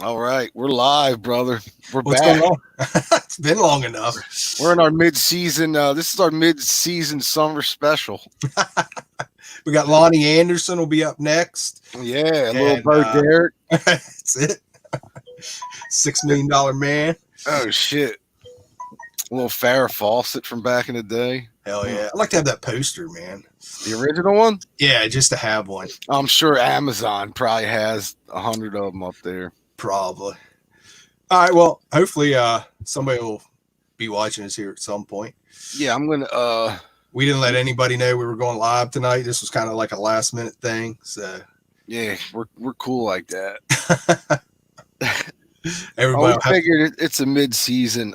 All right, we're live, brother. We're What's back. going on? It's been long enough. We're in our mid-season. This is our mid-season summer special. We got Lonnie Anderson will be up next. Yeah, a little And, Bo Derek. That's it. $6 million man. Oh shit, a little Farrah Fawcett from back in the day. Hell yeah. I'd like to have that poster, man. The original one. Yeah, just to have one. I'm sure Amazon probably has 100 of them up there. Probably. All right. Well, hopefully somebody will be watching us here at some point. Yeah, I'm gonna. We didn't let anybody know we were going live tonight. This was kind of like a last minute thing. So yeah, we're cool like that. everybody I figured it's a mid-season.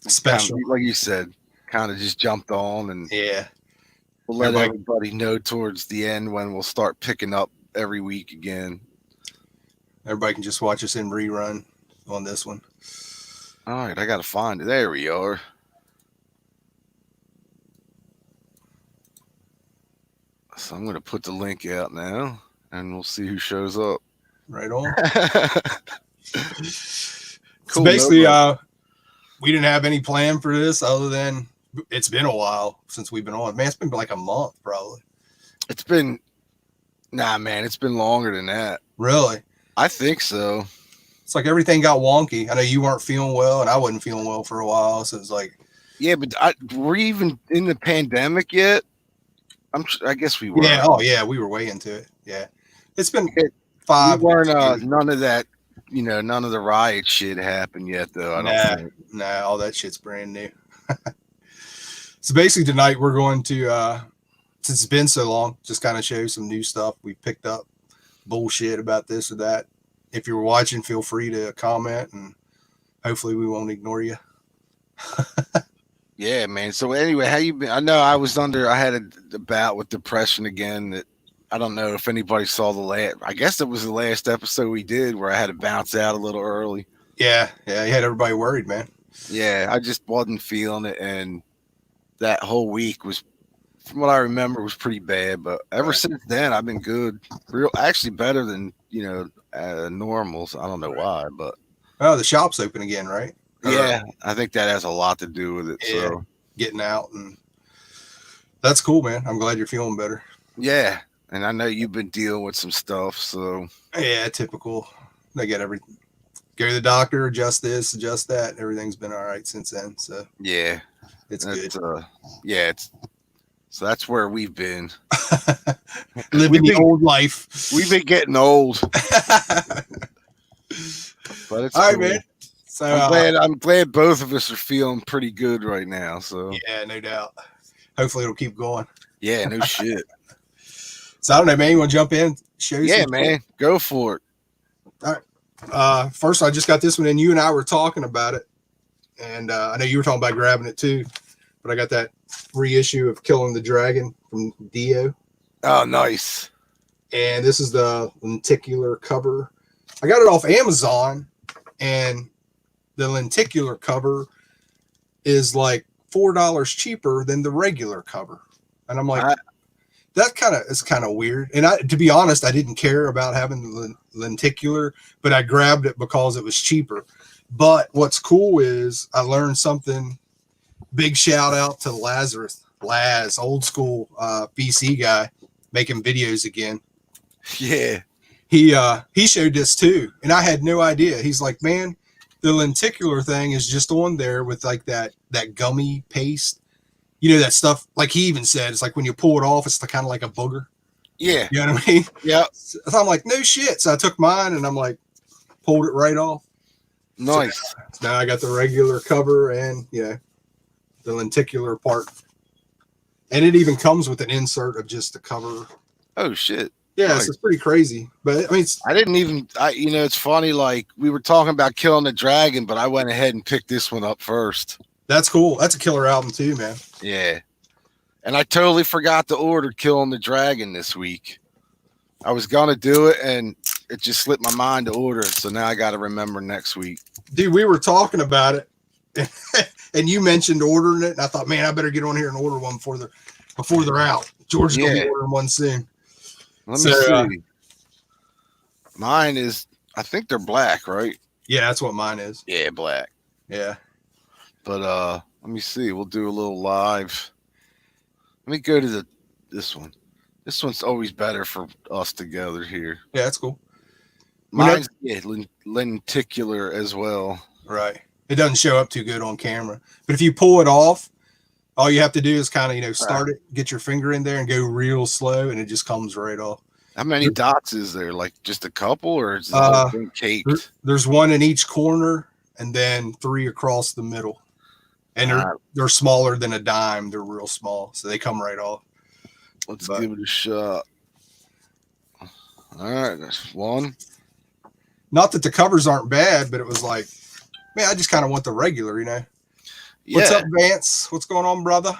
special. Kinda, like you said, kind of just jumped on, and Yeah. we'll let everybody know towards the end when we'll start picking up every week again. Everybody can just watch us in rerun on this one. All right, I gotta find it. There we are. So I'm gonna put the link out now, and we'll see who shows up. Right on. Cool. So basically, we didn't have any plan for this other than it's been a while since we've been on. Man, it's been like a month probably. It's been, man, it's been longer than that. Really? I think so. It's like everything got wonky. I know you weren't feeling well, and I wasn't feeling well for a while. So it's like, yeah, but were you even in the pandemic yet? I guess we were. Yeah. Oh, yeah. We were way into it. Yeah. It's been 5. We weren't. None of that. None of the riot shit happened yet, though. I don't think. Nah. All that shit's brand new. So basically, tonight we're going to, since it's been so long, just kind of show some new stuff we picked up. Bullshit about this or that. If you're watching, feel free to comment, and hopefully we won't ignore you. Yeah, man. So anyway, how you been? I know I had a bout with depression again. That I don't know if anybody saw the last. I guess it was the last episode we did where I had to bounce out a little early. Yeah, you had everybody worried, man. Yeah, I just wasn't feeling it, and that whole week was, from what I remember, was pretty bad. But ever since then, I've been good. Actually better than normals. I don't know why, but the shop's open again, right? Yeah, I think that has a lot to do with it. Yeah, so getting out, and that's cool, man. I'm glad you're feeling better. Yeah, and I know you've been dealing with some stuff, so yeah, typical. They get everything. Go to the doctor, adjust this, adjust that. Everything's been all right since then. So yeah, it's good. So that's where we've been living the old life. We've been getting old, but it's all right, cool. Man. So I'm glad both of us are feeling pretty good right now. So yeah, no doubt. Hopefully it'll keep going. Yeah, no shit. So I don't know, man. You want to jump in? Yeah, man. Go for it. All right. First, I just got this one, and you and I were talking about it, and I know you were talking about grabbing it too. But I got that reissue of Killing the Dragon from Dio. Oh, nice. And this is the lenticular cover. I got it off Amazon, and the lenticular cover is like $4 cheaper than the regular cover. And I'm like, that is kind of weird. And to be honest, I didn't care about having the lenticular, but I grabbed it because it was cheaper. But what's cool is I learned something. Big shout out to Laz, old school BC guy, making videos again. Yeah. He showed this too, and I had no idea. He's like, man, the lenticular thing is just on there with like that gummy paste. You know, that stuff, like he even said, it's like when you pull it off, it's kind of like a booger. Yeah. You know what I mean? Yeah. So I'm like, no shit. So I took mine and I'm like, pulled it right off. Nice. So now I got the regular cover and, the lenticular part. And it even comes with an insert of just the cover. Oh, shit. Yeah, nice. So it's pretty crazy. But I mean, it's funny, like we were talking about Killing the Dragon, but I went ahead and picked this one up first. That's cool. That's a killer album too, man. Yeah. And I totally forgot to order Killing the Dragon this week. I was going to do it and it just slipped my mind to order it. So now I got to remember next week. Dude, we were talking about it and you mentioned ordering it. And I thought, man, I better get on here and order one before they're out. George's going to be ordering one soon. Let me see. Mine is, I think they're black, right? Yeah, that's what mine is. Yeah, black. Yeah. But let me see. We'll do a little live. Let me go to this one. This one's always better for us together here. Yeah, that's cool. Mine's lenticular as well. Right. It doesn't show up too good on camera. But if you pull it off, all you have to do is kind of, start it, get your finger in there and go real slow, and it just comes right off. How many dots is there? Like just a couple, or is the whole thing caked? There's one in each corner and then 3 across the middle. And they're smaller than a dime. They're real small, so they come right off. Let's give it a shot. All right, that's one. Not that the covers aren't bad, but it was like, man, I just kind of want the regular, Yeah. What's up, Vance? What's going on, brother?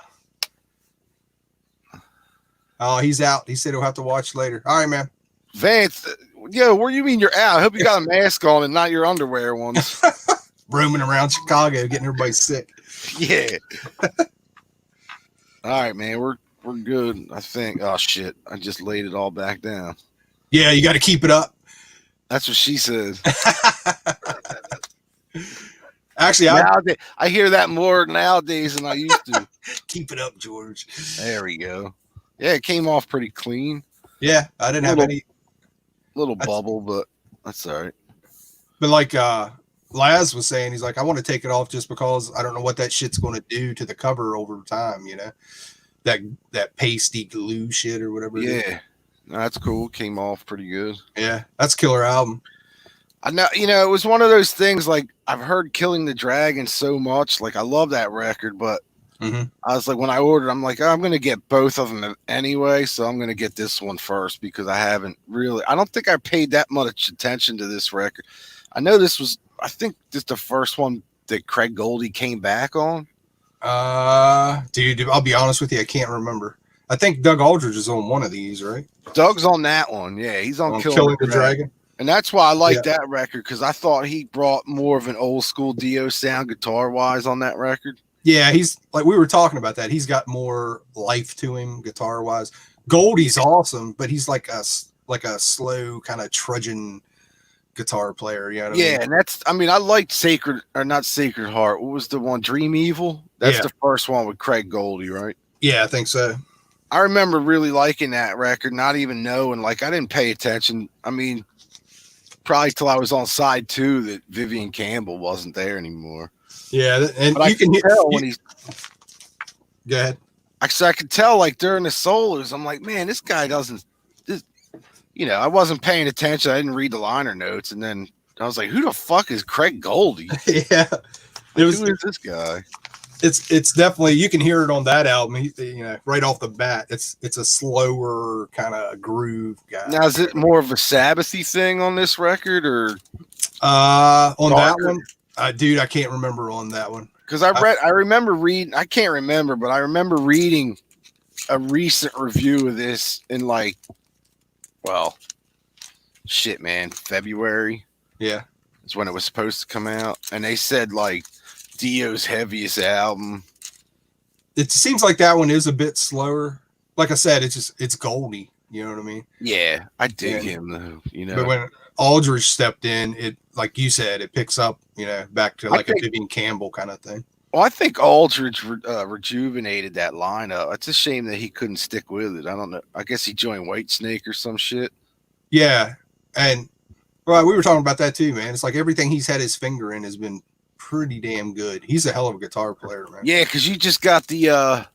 Oh, he's out. He said he'll have to watch later. All right, man. Vance, yo, where you mean you're out? I hope you got a mask on and not your underwear ones. Roaming around Chicago, getting everybody sick. Yeah. All right, man. We're good, I think. Oh shit. I just laid it all back down. Yeah, you got to keep it up. That's what she says. Actually, I hear that more nowadays than I used to. Keep it up, George. There we go. Yeah, it came off pretty clean. Yeah, I didn't have any little bubble, but that's all right. But like Laz was saying, he's like, I want to take it off just because I don't know what that shit's going to do to the cover over time, that pasty glue shit or whatever. Yeah, no, that's cool. Came off pretty good. Yeah, that's a killer album. I know, it was one of those things. Like I've heard "Killing the Dragon" so much. Like I love that record, but I was like, when I ordered, I'm like, I'm gonna get both of them anyway, so I'm gonna get this one first because I don't think I paid that much attention to this record. I know this was, I think this the first one that Craig Goldie came back on. Dude, I'll be honest with you, I can't remember. I think Doug Aldridge is on one of these, right? Doug's on that one. Yeah, he's on Killing the Dragon. And that's why I like that record, because I thought he brought more of an old school Dio sound guitar wise on that record. Yeah, he's like, we were talking about that. He's got more life to him guitar wise. Goldie's awesome, but he's like a slow kind of trudging guitar player. And I liked not Sacred Heart. What was the one? Dream Evil? That's the first one with Craig Goldie, right? Yeah, I think so. I remember really liking that record, not even knowing, like I didn't pay attention. I mean, probably till I was on side 2 that Vivian Campbell wasn't there anymore. Yeah, and but you can tell when he's. Go ahead. I could tell, like during the solos, I'm like, man, this guy doesn't. I wasn't paying attention. I didn't read the liner notes, and then I was like, who the fuck is Craig Goldie? Yeah, who is this guy? It's definitely, you can hear it on that album. Right off the bat, it's a slower kind of groove guy. Now, is it more of a Sabbathy thing on this record, or on that one? Dude, I can't remember on that one. Because I remember reading, I can't remember, but I remember reading a recent review of this in February. Yeah. It's when it was supposed to come out. And they said like Dio's heaviest album. It seems like that one is a bit slower. Like I said, it's Goldie. You know what I mean? Yeah, I dig him though. But when Aldridge stepped in, it, like you said, it picks up, back to a Vivian Campbell kind of thing. Well, I think Aldridge rejuvenated that lineup. It's a shame that he couldn't stick with it. I don't know. I guess he joined Whitesnake or some shit. Yeah, and we were talking about that too, man. It's like everything he's had his finger in has been pretty damn good. He's a hell of a guitar player, man. Yeah, because you just got the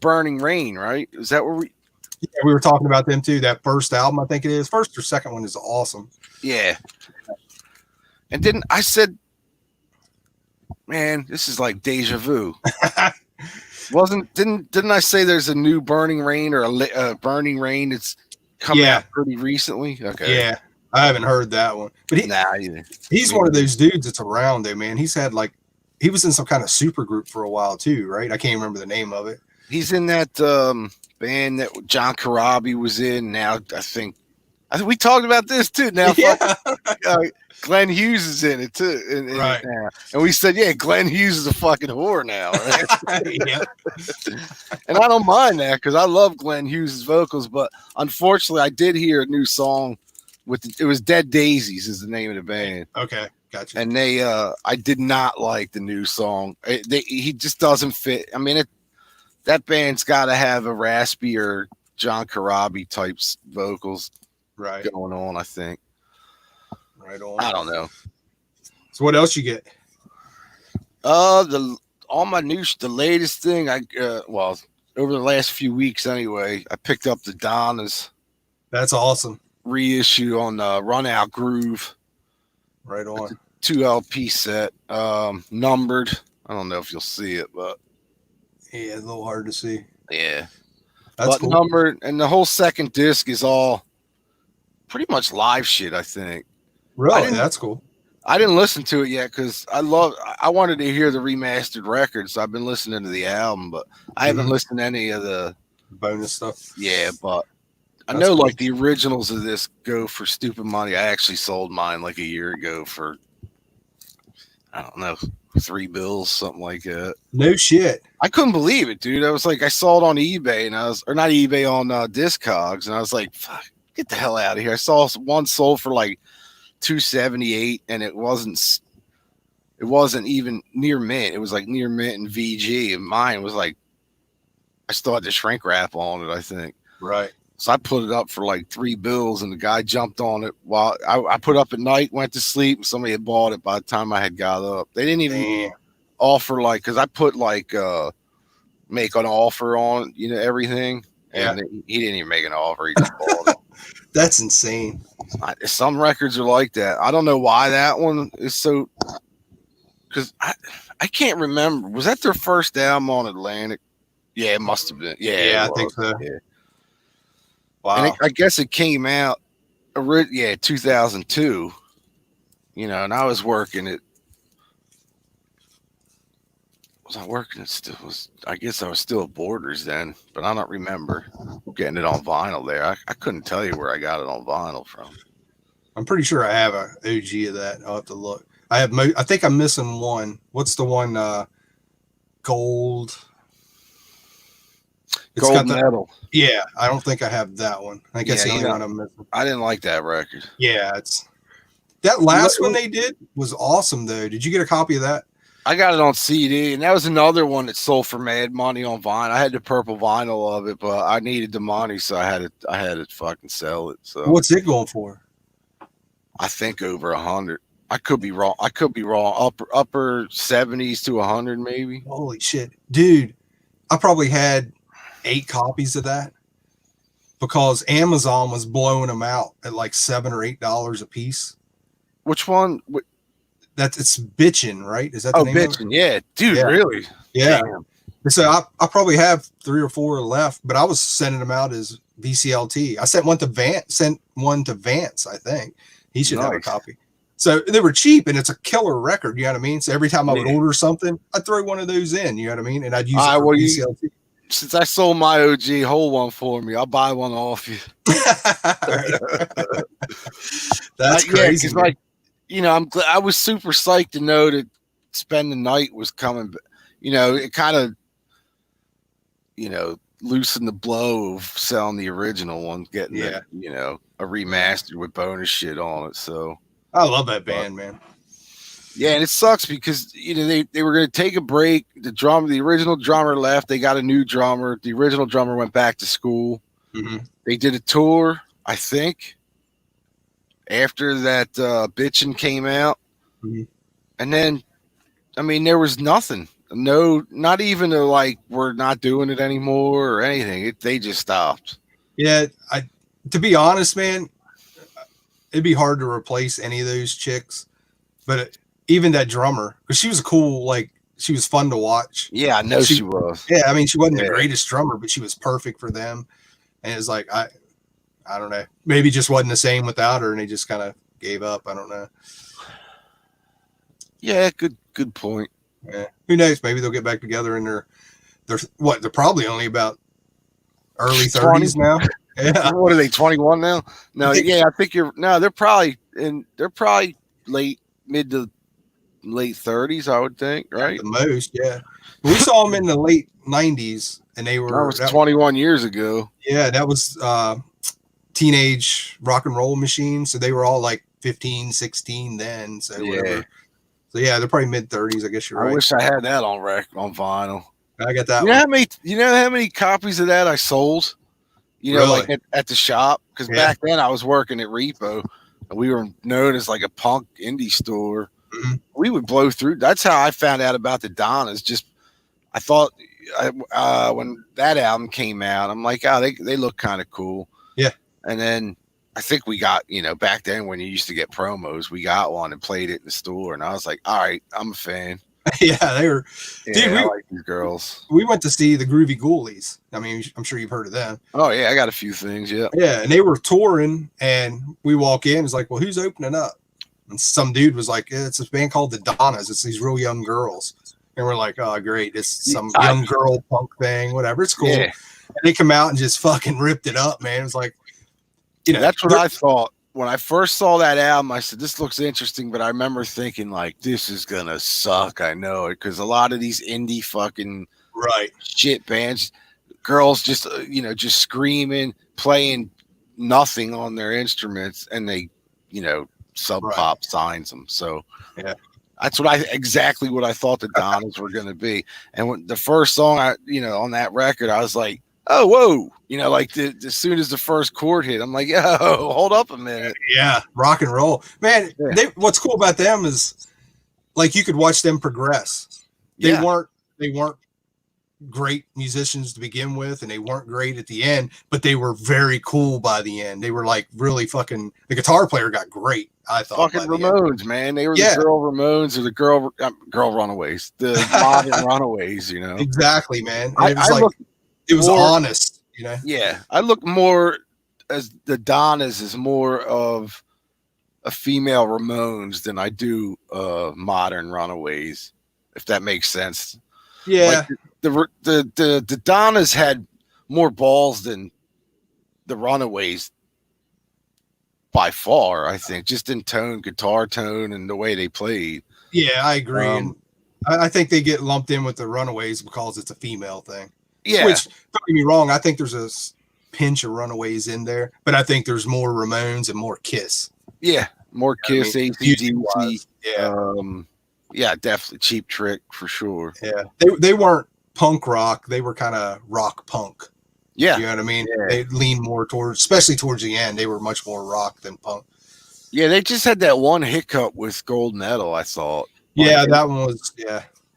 Burning Rain, right? Is that where we? Yeah, we were talking about them too. That first album, I think it is. First or second one is awesome. Yeah. And then I said, man, this is like deja vu. Didn't I say there's a new Burning Rain or a Burning Rain that's coming out pretty recently? Okay. Yeah. I haven't heard that one. But he's one of those dudes that's around there, man. He's had he was in some kind of super group for a while too, right? I can't remember the name of it. He's in that band that John Corabi was in. Now I think we talked about this too. Now Glenn Hughes is in it too, right? And we said, Glenn Hughes is a fucking whore now, right? Yeah. And I don't mind that because I love Glenn Hughes' vocals, but unfortunately, I did hear a new song it was Dead Daisies is the name of the band. Okay, gotcha. And they I did not like the new song. He just doesn't fit. I mean, that band's got to have a raspier John Corabi types vocals Right. going on, I think. Right on. I don't know. So what else you get? The latest thing well, over the last few weeks anyway, I picked up the Donnas That's awesome. reissue on Run Out Groove. Right on. 2 LP set, numbered. I don't know if you'll see it, but Yeah, a little hard to see. yeah, That's cool. numbered, and the whole second disc is all pretty much live shit, I think. Really, that's cool. I didn't listen to it yet because I wanted to hear the remastered record, so I've been listening to the album, but I haven't listened to any of the bonus stuff. Yeah, but I That's know cool. like the originals of this go for stupid money. I actually sold mine like a year ago for, I don't know, $3, something like that. No shit. I couldn't believe it, dude. I was like, I saw it on eBay, and or not eBay, on Discogs, and I was like, fuck, get the hell out of here. I saw one sold for like $278, and it wasn't even near mint. It was like near mint and VG, and mine was like, I still had the shrink wrap on it, I think. Right. So I put it up for like $3, and the guy jumped on it while I put up at night, went to sleep, and somebody had bought it by the time I had got up. They didn't even offer like, because I put like make an offer on everything, and he didn't even make an offer. He just bought it. That's insane. Some records are like that. I don't know why that one is so. Because I can't remember. Was that their first album on Atlantic? Yeah, it must have been. Yeah, I think so. Yeah. Wow. And I guess it came out, 2002. And I was working it. Was I working it still? I guess I was still at Borders then, but I don't remember getting it on vinyl there. I couldn't tell you where I got it on vinyl from. I'm pretty sure I have a OG of that. I'll have to look. I think I'm missing one. What's the one? Gold. It's Gold got Medal. Yeah, I don't think I have that one. I think that's the only one I'm missing. I didn't like that record. Yeah, that last one they did was awesome though. Did you get a copy of that? I got it on CD, and that was another one that sold for mad money on vinyl. I had the purple vinyl of it, but I needed the money, so I had to fucking sell it. So what's it going for? I think over 100. I could be wrong. Upper 70s to 100 maybe. Holy shit, dude! I probably had 8 copies of that because Amazon was blowing them out at like $7 or $8 a piece. Which one? It's Bitchin', right? Is that the name Bitchin'? Yeah, dude, really? Yeah. Damn. So I probably have 3 or 4 left, but I was sending them out as VCLT. I sent one to Vance. I think he should have a copy. So they were cheap, and it's a killer record. You know what I mean? So every time I would order something, I'd throw one of those in. You know what I mean? And I'd use it for VCLT. Since I sold my OG, hold one for me. I'll buy one off you. That's crazy. I'm glad. I was super psyched to know that Spend the Night was coming. It kind of, loosened the blow of selling the original one, getting a remastered with bonus shit on it. So I love that band, man. Yeah, and it sucks because they were going to take a break. The original drummer left. They got a new drummer. The original drummer went back to school. Mm-hmm. They did a tour, I think, after that Bitchin' came out. Mm-hmm. And then, there was nothing. No, not even we're not doing it anymore or anything. They just stopped. Yeah, to be honest, man, it'd be hard to replace any of those chicks. But even that drummer, because she was she was fun to watch. Yeah, I know she was. Yeah, she wasn't the greatest drummer, but she was perfect for them. And it's like, I don't know, maybe just wasn't the same without her, and they just kind of gave up. I don't know. Yeah, good point. Yeah, who knows? Maybe they'll get back together, and they're probably only about early 30s now. Yeah. What are they, 21 now? No, yeah, I think they're probably mid to late 30s, I would think, right? At the most, yeah. We saw them in the late 90s, and they were 21 years ago. Yeah, that was teenage rock and roll machines. So they were all like 15, 16 then. So Yeah. whatever. So yeah, they're probably mid-30s. I guess you're I right. wish I had that on vinyl. I got that You know one. how many copies of that I sold? You know, Really? like at the shop? Because Yeah. back then I was working at Repo, and we were known as like a punk indie store. Mhm. We would blow through. That's how I found out about the Donnas. Just I thought when that album came out, I'm like, oh, they look kind of cool. Yeah. And then I think we got, back then when you used to get promos, we got one and played it in the store, and I was like, all right, I'm a fan. Yeah, they were. Yeah, Dude, I like these girls. we went to see the Groovy Ghoulies. I mean, I'm sure you've heard of them. Oh yeah, I got a few things. Yeah. Yeah, and they were touring, and we walk in. It's like, well, who's opening up? And some dude was like, it's a band called the Donnas. It's these real young girls. And we're like, oh, great. It's some young girl punk thing, whatever. It's cool. Yeah. And they come out and just fucking ripped it up, man. It was like, that's what I thought. When I first saw that album, I said, this looks interesting, but I remember thinking, like, this is going to suck. I know it, because a lot of these indie fucking shit bands, girls just, just screaming, playing nothing on their instruments, and they, Sub Pop signs them. So that's exactly what I thought the Donnas were going to be. And when the first song, on that record, I was like, oh, whoa. Like as soon as the first chord hit, I'm like, yo, hold up a minute. Yeah, rock and roll. Man, what's cool about them is, like, you could watch them progress. They weren't great musicians to begin with, and they weren't great at the end, but they were very cool by the end. They were like really fucking, the guitar player got great, I thought. Fucking Ramones, man. They were the girl Ramones, or the girl Runaways, the modern Runaways, Exactly, man. It was honest, Yeah, I look more as the Donnas as more of a female Ramones than I do modern Runaways, if that makes sense. Yeah. Like the Donnas had more balls than the Runaways by far, I think, just in tone, guitar tone, and the way they played. Yeah, I agree. And I think they get lumped in with the Runaways because it's a female thing. Yeah. Which, don't get me wrong, I think there's a pinch of Runaways in there, but I think there's more Ramones and more Kiss. Yeah, more Kiss, AC/DC. Yeah. Yeah, definitely Cheap Trick for sure. Yeah. They weren't punk rock. They were kind of rock punk. Yeah. You know what I mean? Yeah. They leaned more towards, especially towards the end, they were much more rock than punk. Yeah, they just had that one hiccup with Gold Medal, I thought. Yeah, that one was,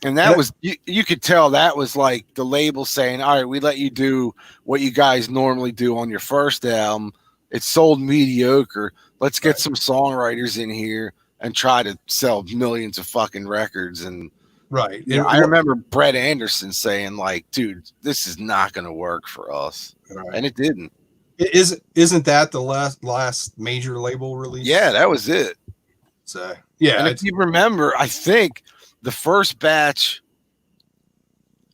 And that was, you could tell that was like the label saying, all right, we let you do what you guys normally do on your first album. It sold mediocre. Let's get some songwriters in here and try to sell millions of fucking records. And I remember Brett Anderson saying, like, dude, this is not going to work for us. And it didn't. Isn't that the last major label release? Yeah, that was it. So, yeah. And if you remember, I think the first batch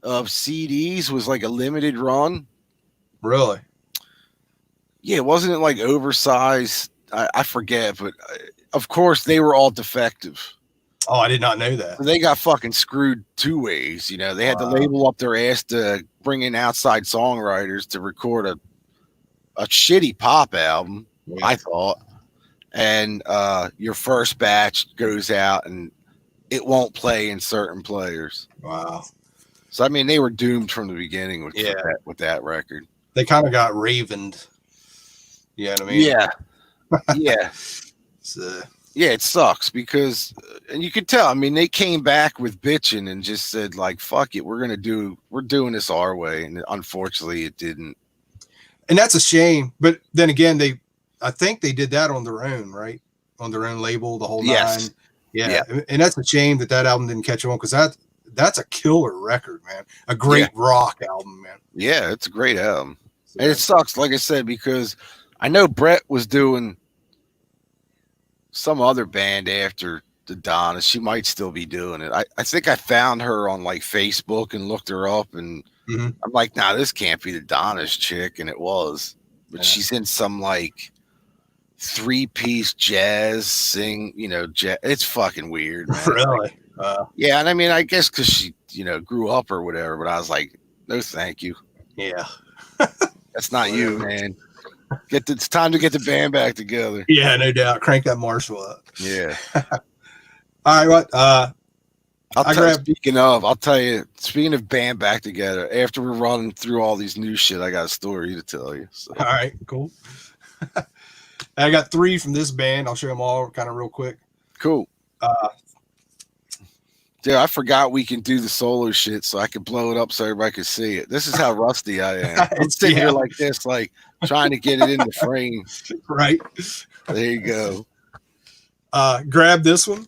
of CDs was like a limited run. Really? Yeah, wasn't it like oversized? I forget, but of course they were all defective. Oh, I did not know that. So they got fucking screwed two ways. They had to label up their ass to bring in outside songwriters to record a shitty pop album, I thought. And your first batch goes out and it won't play in certain players. Wow. So, I mean, they were doomed from the beginning with that record. They kind of got ravened. You know what I mean? Yeah. Yeah. Yeah, it sucks because, and you could tell, I mean, they came back with bitching and just said, like, fuck it, we're doing this our way. And unfortunately, it didn't. And that's a shame. But then again, I think they did that on their own, right? On their own label, the whole nine. Yeah. And that's a shame that album didn't catch on, because that's a killer record, man. A great rock album, man. Yeah, it's a great album. And it sucks, like I said, because I know Brett was doing some other band after the Donnas. She might still be doing it. I think I found her on like Facebook and looked her up, and I'm like, nah, this can't be the Donnas chick. And it was. But she's in some like 3-piece jazz jazz. It's fucking weird, man. Really? Yeah, and I mean, I guess because she, grew up or whatever, but I was like, no, thank you. Yeah. That's not you, man. It's time to get the band back together. Yeah, no doubt. Crank that Marshall up. Yeah. All right, what? Speaking of, I'll tell you, speaking of band back together, after we're running through all these new shit, I got a story to tell you. So. All right, cool. I got 3 from this band. I'll show them all kind of real quick. Cool. Dude, I forgot we can do the solo shit so I could blow it up so everybody could see it. This is how rusty I am. I'm sitting here like this, like trying to get it in the frame. Right. There you go. Grab this one.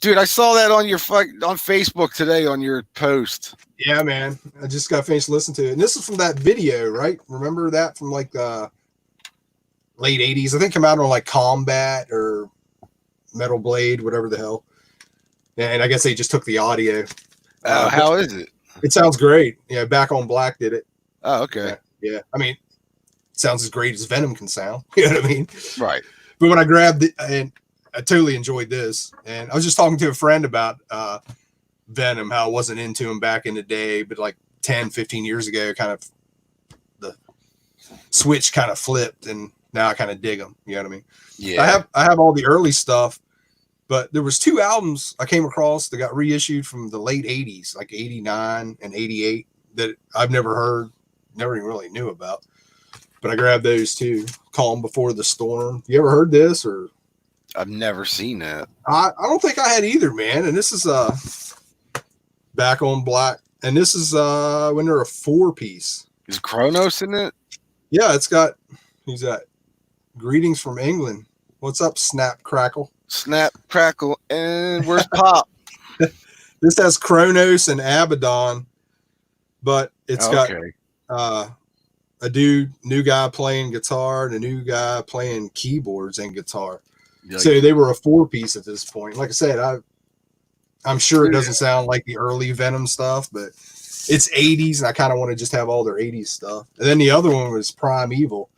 Dude, I saw that on your on Facebook today on your post. Yeah, man. I just got finished listening to it. And this is from that video, right? Remember that from like the late 80s? I think it came out on like Combat or Metal Blade, whatever the hell. And I guess they just took the audio. How is it? It sounds great. Yeah, Back on Black did it. Oh, okay. Yeah. I mean, it sounds as great as Venom can sound. You know what I mean? Right. But when I grabbed it, and I totally enjoyed this. And I was just talking to a friend about Venom, how I wasn't into him back in the day, but like 10, 15 years ago, kind of the switch kind of flipped, and now I kind of dig them. You know what I mean? Yeah. I have all the early stuff, but there was 2 albums I came across that got reissued from the late 80s, like 89 and 88, that I've never heard, never even really knew about. But I grabbed those too. Calm Before the Storm. You ever heard this? Or I've never seen that. I don't think I had either, man. And this is Back on Black. And this is when they're a 4-piece. Is Kronos in it? Yeah, it's got, who's that? Greetings from England. What's up, Snap Crackle? Snap, Crackle, and where's Pop? This has Kronos and Abaddon, but it's got a new guy playing guitar and a new guy playing keyboards and guitar. So they were a 4-piece at this point. Like I said, I'm sure it doesn't sound like the early Venom stuff, but it's 80s, and I kind of want to just have all their 80s stuff. And then the other one was Primeval.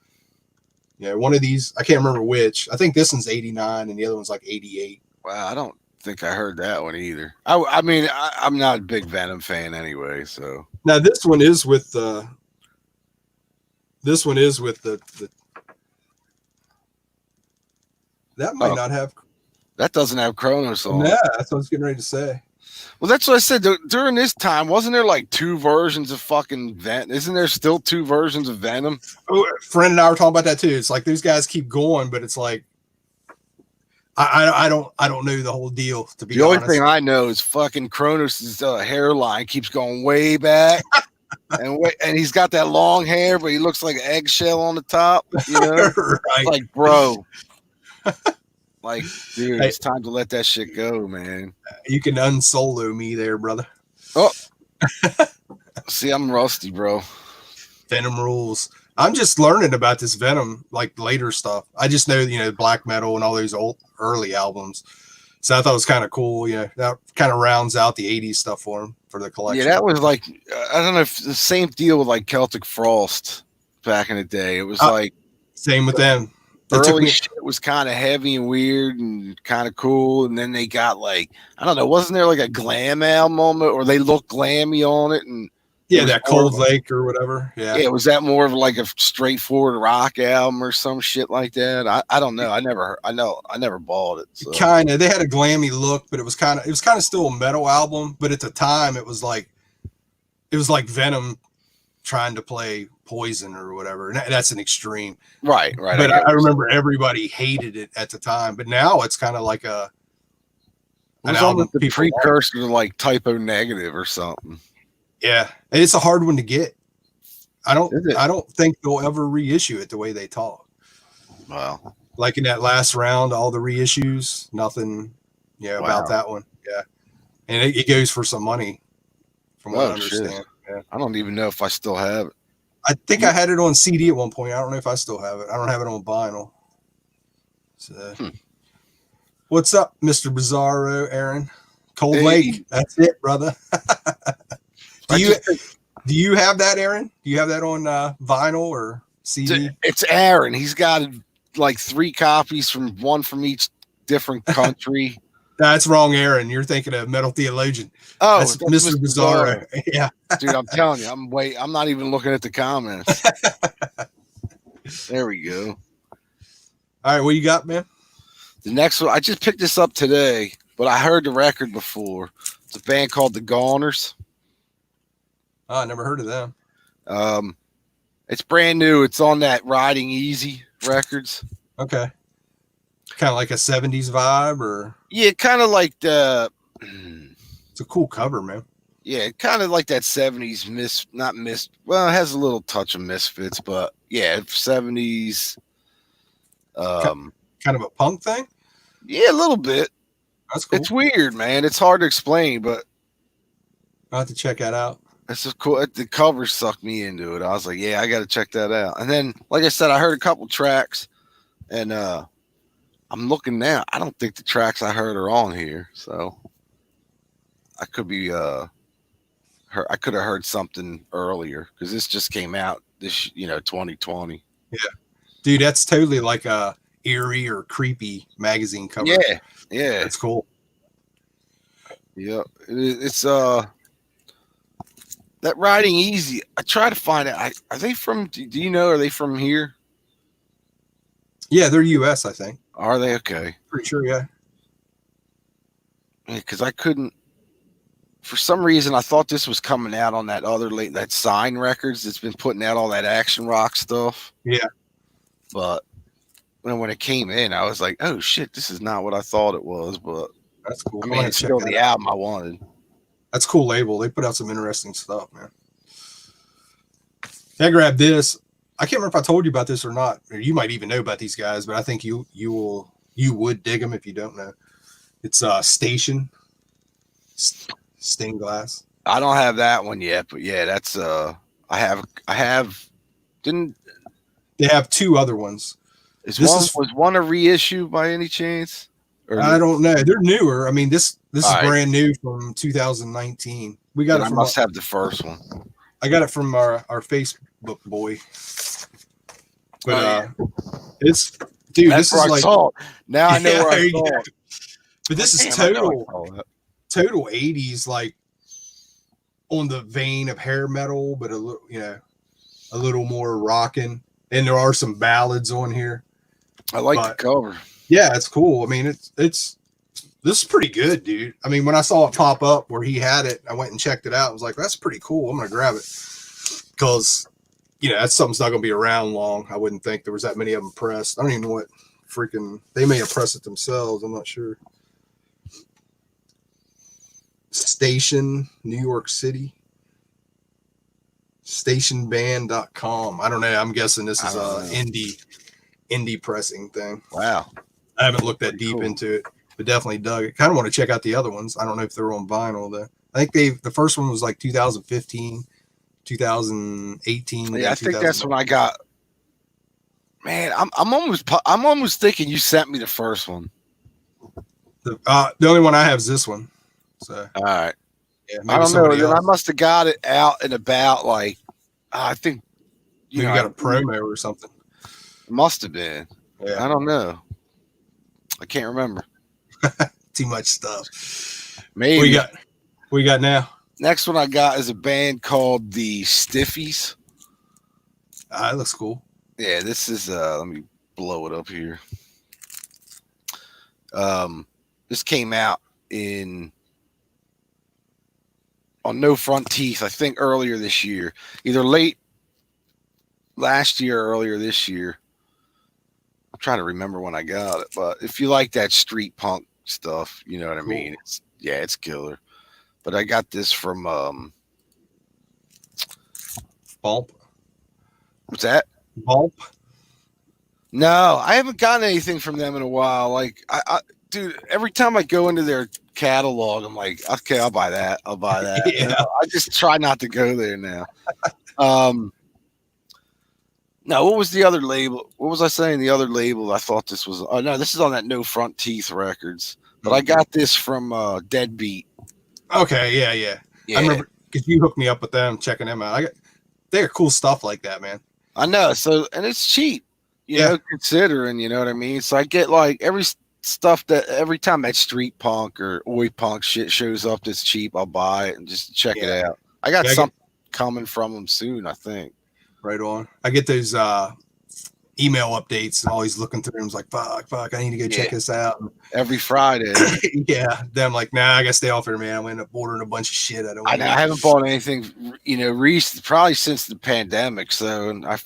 Yeah, one of these, I can't remember which. I think this one's 89, and the other one's like 88. Wow, I don't think I heard that one either. I mean, I'm not a big Venom fan anyway, so. Now this one is with the that might not have. That doesn't have Kronos on. Yeah, that's what I was getting ready to say. Well, that's what I said. During this time, wasn't there like 2 versions of fucking Venom? Isn't there still 2 versions of Venom? Oh, friend and I were talking about that too. It's like those guys keep going, but it's like I don't know the whole deal, to be honest. The only thing I know is fucking Kronos' hairline keeps going way back, and he's got that long hair, but he looks like an eggshell on the top. You know, right. It's like, bro. Like, dude, it's time to let that shit go, man. You can unsolo me there, brother. Oh, see, I'm rusty, bro. Venom rules. I'm just learning about this Venom, like later stuff. I just know, black metal and all those old early albums. So I thought it was kind of cool. That kind of rounds out the 80s stuff for him, for the collection. Yeah, that was like, I don't know if the same deal with like Celtic Frost back in the day. It was like. Same with them. Early shit was kind of heavy and weird and kind of cool, and then they got like, I don't know, wasn't there like a glam album on it, or they looked glammy on it? And yeah, that Cold Lake or whatever. Yeah, was that more of like a straightforward rock album or some shit like that? I don't know. I never bought it. So. Kind of. They had a glammy look, but it was kind of still a metal album. But at the time, it was like Venom trying to play Poison or whatever. And that's an extreme. Right. But I remember everybody hated it at the time. But now it's kind of like an album. The precursor to like Typo Negative or something. Yeah, and it's a hard one to get. I don't think they'll ever reissue it the way they talk. Wow. Like in that last round, all the reissues, nothing. Yeah, about that one. Yeah, and it goes for some money, from what I understand. Yeah. I don't even know if I still have it. I think I had it on CD at one point. I don't know if I still have it. I don't have it on vinyl. So, What's up, Mr. Bizarro, Aaron? Cold Lake. That's it, brother. Do you have that, Aaron? Do you have that on vinyl or CD? It's Aaron. He's got like 3 copies one from each different country. That's wrong, Aaron. You're thinking of Metal Theologian. Oh, that's Mr. Bizarro. Yeah, dude, I'm telling you, I'm not even looking at the comments. There we go. All right, what you got, man? The next one, I just picked this up today, but I heard the record before. It's a band called the Goners. Oh, I never heard of them. It's brand new. It's on that Riding Easy Records. Okay. Kind of like a 70s vibe, or Yeah, kind of like the. it's a cool cover, man. Yeah, kind of like that 70s well, it has a little touch of Misfits, but yeah, 70s. Kind of a punk thing. Yeah, a little bit. That's cool. It's weird, man. It's hard to explain, but I'll have to check that out. it's just cool. The cover sucked me into it. I was like, yeah, I got to check that out. And then, like I said, I heard a couple tracks, and I'm looking now. I don't think the tracks I heard are on here, so I could be I could have heard something earlier because this just came out this 2020. Yeah, dude, that's totally like a eerie or creepy magazine cover. Yeah, That's cool. Yeah, it's that Riding Easy. I try to find it. Are they from? Do you know? Are they from here? Yeah, they're U.S. I think. Are they okay? Pretty sure, yeah. Yeah, because I couldn't. For some reason, I thought this was coming out on that that Sign Records that's been putting out all that action rock stuff. Yeah. But when it came in, I was like, "Oh shit, this is not what I thought it was." But that's cool. I mean, it's still the album I wanted. That's a cool label. They put out some interesting stuff, man. I grabbed this. I can't remember if I told you about this or not. Or you might even know about these guys, but I think you would dig them if you don't know. It's Station Stained Glass. I don't have that one yet, but yeah, that's I have didn't they have two other ones. Was one a reissue by any chance? I don't know. They're newer. I mean, this is brand new from 2019. We got it from. I must have the first one. I got it from our Facebook boy. But it's dude. That's this is like now I know where I saw it. But this is total 80s, like on the vein of hair metal, but a little more rocking. And there are some ballads on here. I like the cover. Yeah, it's cool. I mean, this is pretty good, dude. I mean, when I saw it pop up where he had it, I went and checked it out. I was like, that's pretty cool. I'm gonna grab it because that's something's not gonna be around long. I wouldn't think there was that many of them pressed. I don't even know what they may have pressed it themselves. I'm not sure. Station, New York City. Stationband.com. I don't know. I'm guessing this is a indie pressing thing. Wow. I haven't looked that deep into it, but definitely dug it. Kind of want to check out the other ones. I don't know if they're on vinyl though. I think the first one was like 2015, 2018. Yeah, I think that's when I got. Man, I'm almost thinking you sent me the first one. The only one I have is this one. So all right. Yeah, I don't know. Then I must have got it out and about. Like I think you got a promo or something. Must have been. Yeah. I don't know. I can't remember. Too much stuff. Maybe. What you got now? Next one I got is a band called the Stiffies. That looks cool. Yeah, this is let me blow it up here. This came out on No Front Teeth, I think earlier this year. Either late last year or earlier this year. I'm trying to remember when I got it, but if you like that street punk stuff, you know what I mean. It's killer. But I got this from Bulb. What's that? Bulb. No, I haven't gotten anything from them in a while. Like dude, every time I go into their catalog, I'm like, okay, I'll buy that. Yeah. I just try not to go there now. No, what was the other label? What was I saying? The other label, I thought this was. Oh no, this is on that No Front Teeth Records. But I got this from Deadbeat. Okay, yeah. I remember because you hooked me up with them, checking them out. They're cool stuff like that, man. I know. So, and it's cheap, you know, considering, you know what I mean. So I get like every time that street punk or oi punk shit shows up that's cheap, I'll buy it and just check it out. I got something coming from them soon, I think. Right on. I get those email updates and always looking through them. It's like, fuck, I need to go check this out. Every Friday. Yeah. Then I'm like, nah, I gotta stay off here, man. I'm gonna end up ordering a bunch of shit. I haven't bought anything, recent, probably since the pandemic. So I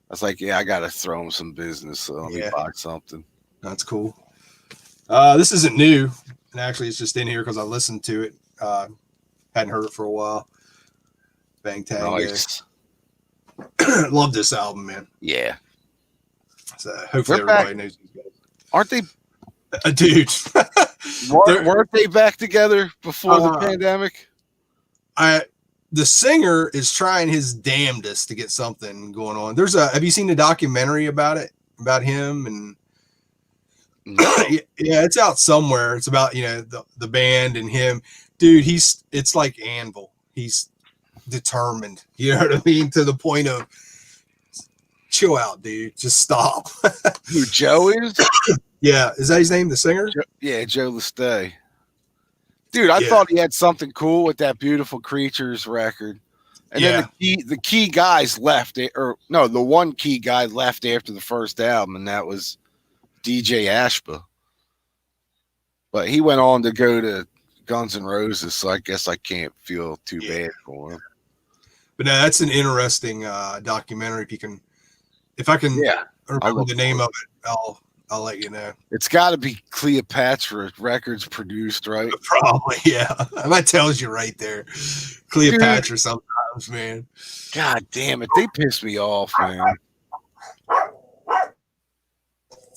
was like, yeah, I gotta throw them some business. So let me buy something. That's cool. This isn't new, and actually, it's just in here because I listened to it. Hadn't heard it for a while. Bang Tango. Nice. Love this album, man. Yeah. So hopefully everybody knows these guys. Aren't they? Dude. weren't they back together before the pandemic? The singer is trying his damnedest to get something going on. Have you seen the documentary about it? About him? And yeah, it's out somewhere. It's about, the band and him. Dude, it's like Anvil. He's determined. You know what I mean? To the point of chill out, dude. Just stop. Who, Joe is? Yeah. Is that his name, the singer? Joe Lestay. Dude, I thought he had something cool with that Beautiful Creatures record. And then the key guys left. The one key guy left after the first album, and that was DJ Ashba. But he went on to go to Guns N' Roses, so I guess I can't feel too bad for him. But no, that's an interesting documentary. If I can remember the name of it, I'll let you know. It's got to be Cleopatra Records produced, right? Probably, yeah. That tells you right there. Cleopatra sometimes, man. God damn it. They piss me off, man.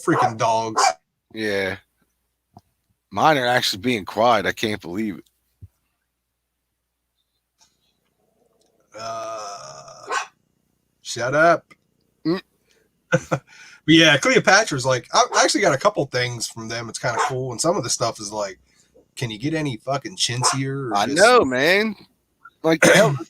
Freaking dogs. Yeah. Mine are actually being quiet. I can't believe it. Shut up. But yeah, Cleopatra's like, I actually got a couple things from them. It's kind of cool. And some of the stuff is like, can you get any fucking chintzier? I know, man. Like,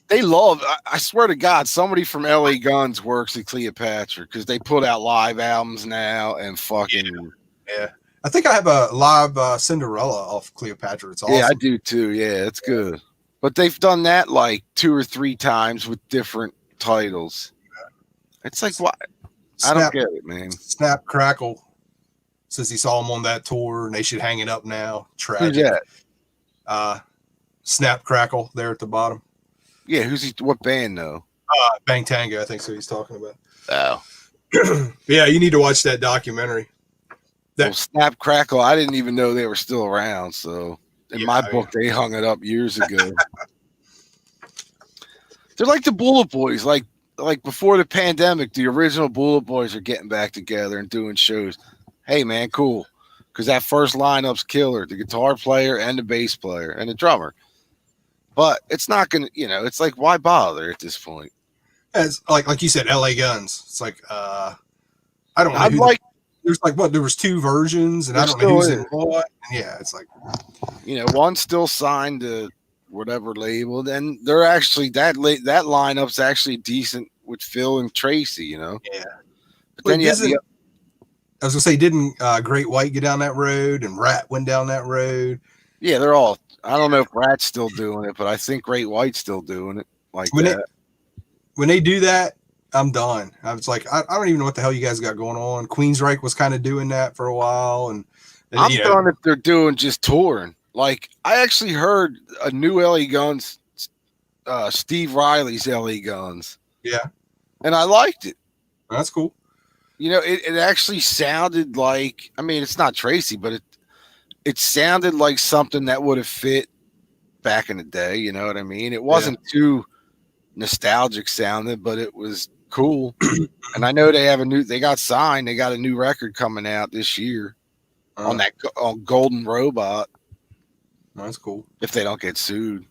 they love, I swear to God, somebody from LA Guns works at Cleopatra because they put out live albums now and fucking. Yeah. I think I have a live Cinderella off Cleopatra. It's awesome. Yeah, I do too. Yeah, it's good. But they've done that like 2 or 3 times with different titles. It's like, what? I don't get it, man. Snap Crackle says he saw him on that tour and they should hang it up now. Tragic. Who's that? Snap Crackle there at the bottom. Yeah, who's he? What band though? Bang Tango, I think so. He's talking about. Oh, yeah, you need to watch that documentary. Snap Crackle. I didn't even know they were still around. So in my book, they hung it up years ago. They're like the Bullet Boys. Like before the pandemic, the original Bullet Boys are getting back together and doing shows. Hey, man, cool. Because that first lineup's killer. The guitar player and the bass player and the drummer. But it's not going to, it's like, why bother at this point? It's like you said, LA Guns. It's like, I don't know. There was 2 versions and I don't know who's in what. And yeah, it's like, one's still signed to whatever label, and they're actually that lineup's actually decent with Phil and Tracy, Yeah. But then I was gonna say, didn't Great White get down that road and Rat went down that road? Yeah, they're all. I don't know if Rat's still doing it, but I think Great White's still doing it when they do that, I'm done. I was like, I don't even know what the hell you guys got going on. Queensryche was kind of doing that for a while, and I'm done if they're doing just touring. Like, I actually heard a new LA Guns, Steve Riley's LA Guns. Yeah. And I liked it. That's cool. It actually sounded like, I mean, it's not Tracy, but it sounded like something that would have fit back in the day. You know what I mean? It wasn't too nostalgic sounding, but it was cool. And I know they got signed. They got a new record coming out this year on Golden Robot. That's cool. If they don't get sued.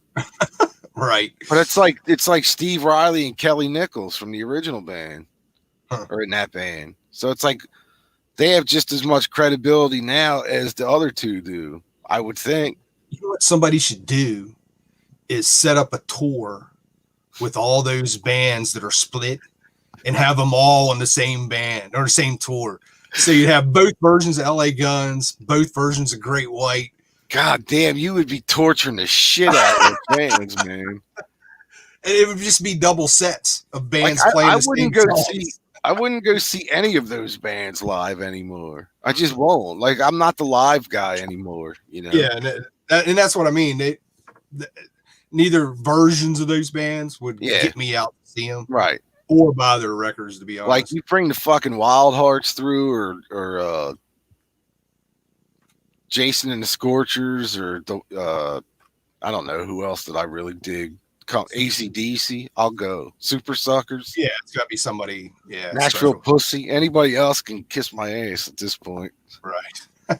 Right. But it's like Steve Riley and Kelly Nichols from the original band or in that band. So it's like they have just as much credibility now as the other 2 do, I would think. You know what somebody should do is set up a tour with all those bands that are split and have them all on the same band or the same tour. So you have both versions of LA Guns, both versions of Great White. God damn, you would be torturing the shit out of your fans, man. And it would just be double sets of bands playing the same songs. I wouldn't go see any of those bands live anymore. I just won't. Like, I'm not the live guy anymore, you know? Yeah, and that's what I mean. Neither versions of those bands would Yeah, get me out to see them right. or buy their records, to be Like, honest. you bring the fucking Wild Hearts through, or Jason and the Scorchers, or I don't know who else that I really dig. AC/DC, I'll go. Super Suckers, Yeah, it's got to be somebody, Nashville special. Pussy. Anybody else can kiss my ass at this point. Right.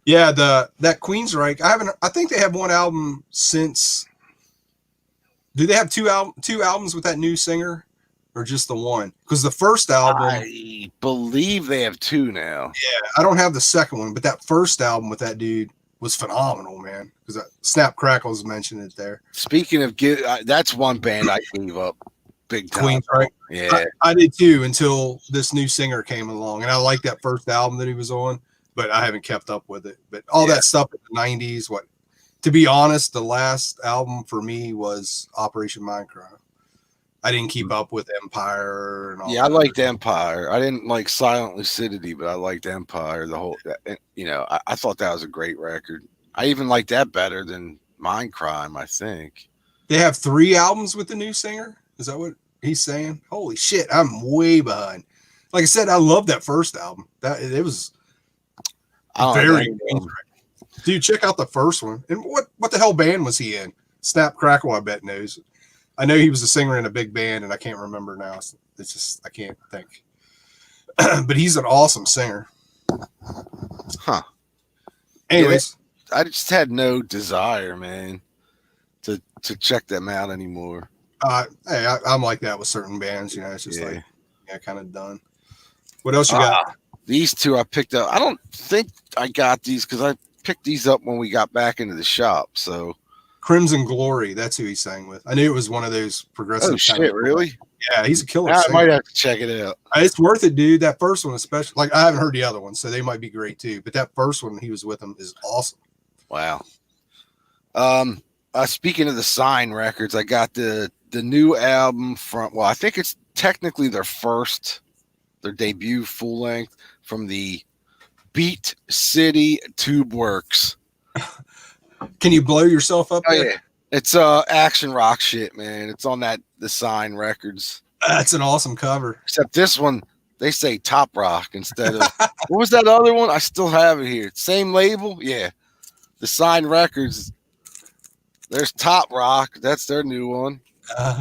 Yeah, that Queensryche. I think they have one album since. Do they have two albums with that new singer, or just the one? Because the first album, I believe they have two now. yeah, I don't have the second one, but that first album with that dude was phenomenal, man. Because Snap Crackles mentioned it there. Speaking of, that's one band I gave up big time. Queensryche. Yeah, I did too until this new singer came along, and I liked that first album that he was on, but I haven't kept up with it. But all that stuff in the '90s, to be honest, the last album for me was Operation Mindcrime. I didn't keep up with Empire and all. yeah, I liked Empire. I didn't like Silent Lucidity, but I liked Empire. The whole, I thought that was a great record. I even liked that better than Mindcrime, I think. They have 3 albums with the new singer. Is that what he's saying? Holy shit, I'm way behind. Like I said, I love that first album. That it was very dude. Check out the first one. And what the hell band was he in? Snap Crackle, I bet knows. I know he was a singer in a big band, and I can't remember now. It's just I can't think. But he's an awesome singer. Huh. Anyways, I just had no desire, man, to check them out anymore. hey, I'm like that with certain bands. It's just like kind of done. What else you got? These two I picked up. I don't think I got these because I picked these up when we got back into the shop. So Crimson Glory, that's who he sang with. I knew it was one of those progressive. Oh shit, really? Yeah, he's a killer. I might have to check it out. It's worth it, dude. That first one, especially. Like I haven't heard the other one, so they might be great too. But that first one, he was with them, is awesome. Wow. Speaking of the Sign Records, I got the new album from. Well, I think it's technically their debut full length from the Beat City Tube Works. Can you blow yourself up there? Yeah. It's action rock shit, man. It's on the Sign Records. That's an awesome cover. Except this one, they say Top Rock instead of what was that other one? I still have it here. Same label, yeah. The Sign Records. There's Top Rock. That's their new one.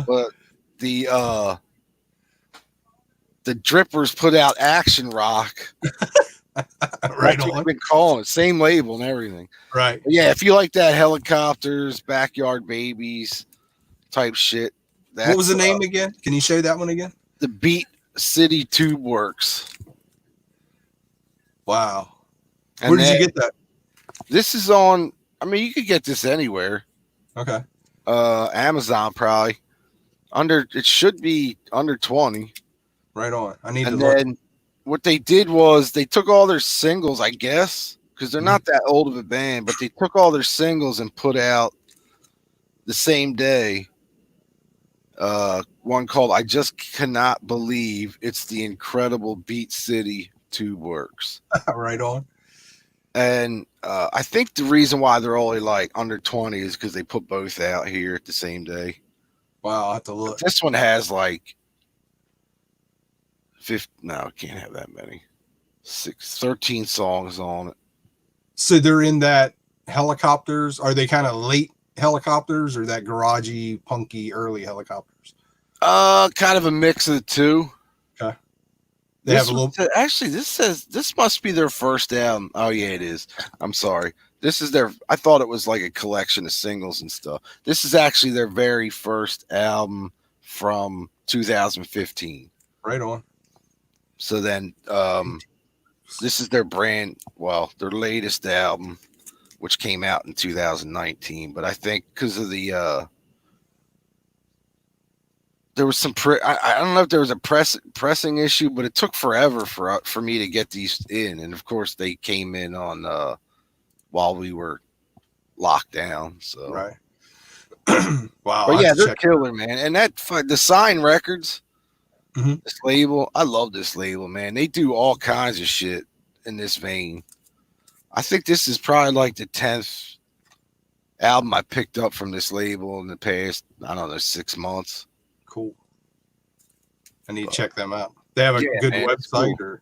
But the Drippers put out Action Rock. Right That's on. what we've been calling it. Same label and everything. Right. But yeah, if you like that Helicopters, Backyard Babies type shit. What was the name again? Can you show that one again? The Beat City Tube Works. Wow. Where did you get that? This is on. I mean, you could get this anywhere. Okay. Amazon probably. It should be under 20. Right on. I need to And look. then what they did was they took all their singles, I guess, because they're not that old of a band, but they took all their singles and put out the same day. One called I Just Cannot Believe It's the Incredible Beat City Tube Works. Right on. And I think the reason why they're only like under 20 is because they put both out here at the same day. Wow, I'll have to look. But this one has like 50, no, it can't have that many. 13 songs on it. So they're in that Helicopters. Are they kind of late Helicopters or that garagey, punky, early Helicopters? Kind of a mix of the two. Okay. They have a little. Actually, this must be their first album. Oh yeah, it is. I'm sorry. This is I thought it was like a collection of singles and stuff. This is actually their very first album from 2015. Right on. So then, this is their their latest album, which came out in 2019. But I think because of the there was some I don't know if there was a pressing issue, but it took forever for me to get these in, and of course they came in on while we were locked down. So right. Wow. But yeah, they're killer, man. And the Sign Records, Mhm. This label, I love this label, man. They do all kinds of shit in this vein. I think this is probably like the 10th album I picked up from this label in the past, I don't know, 6 months. Cool. I need to But check them out. They have a yeah, good man, it's website, cool. or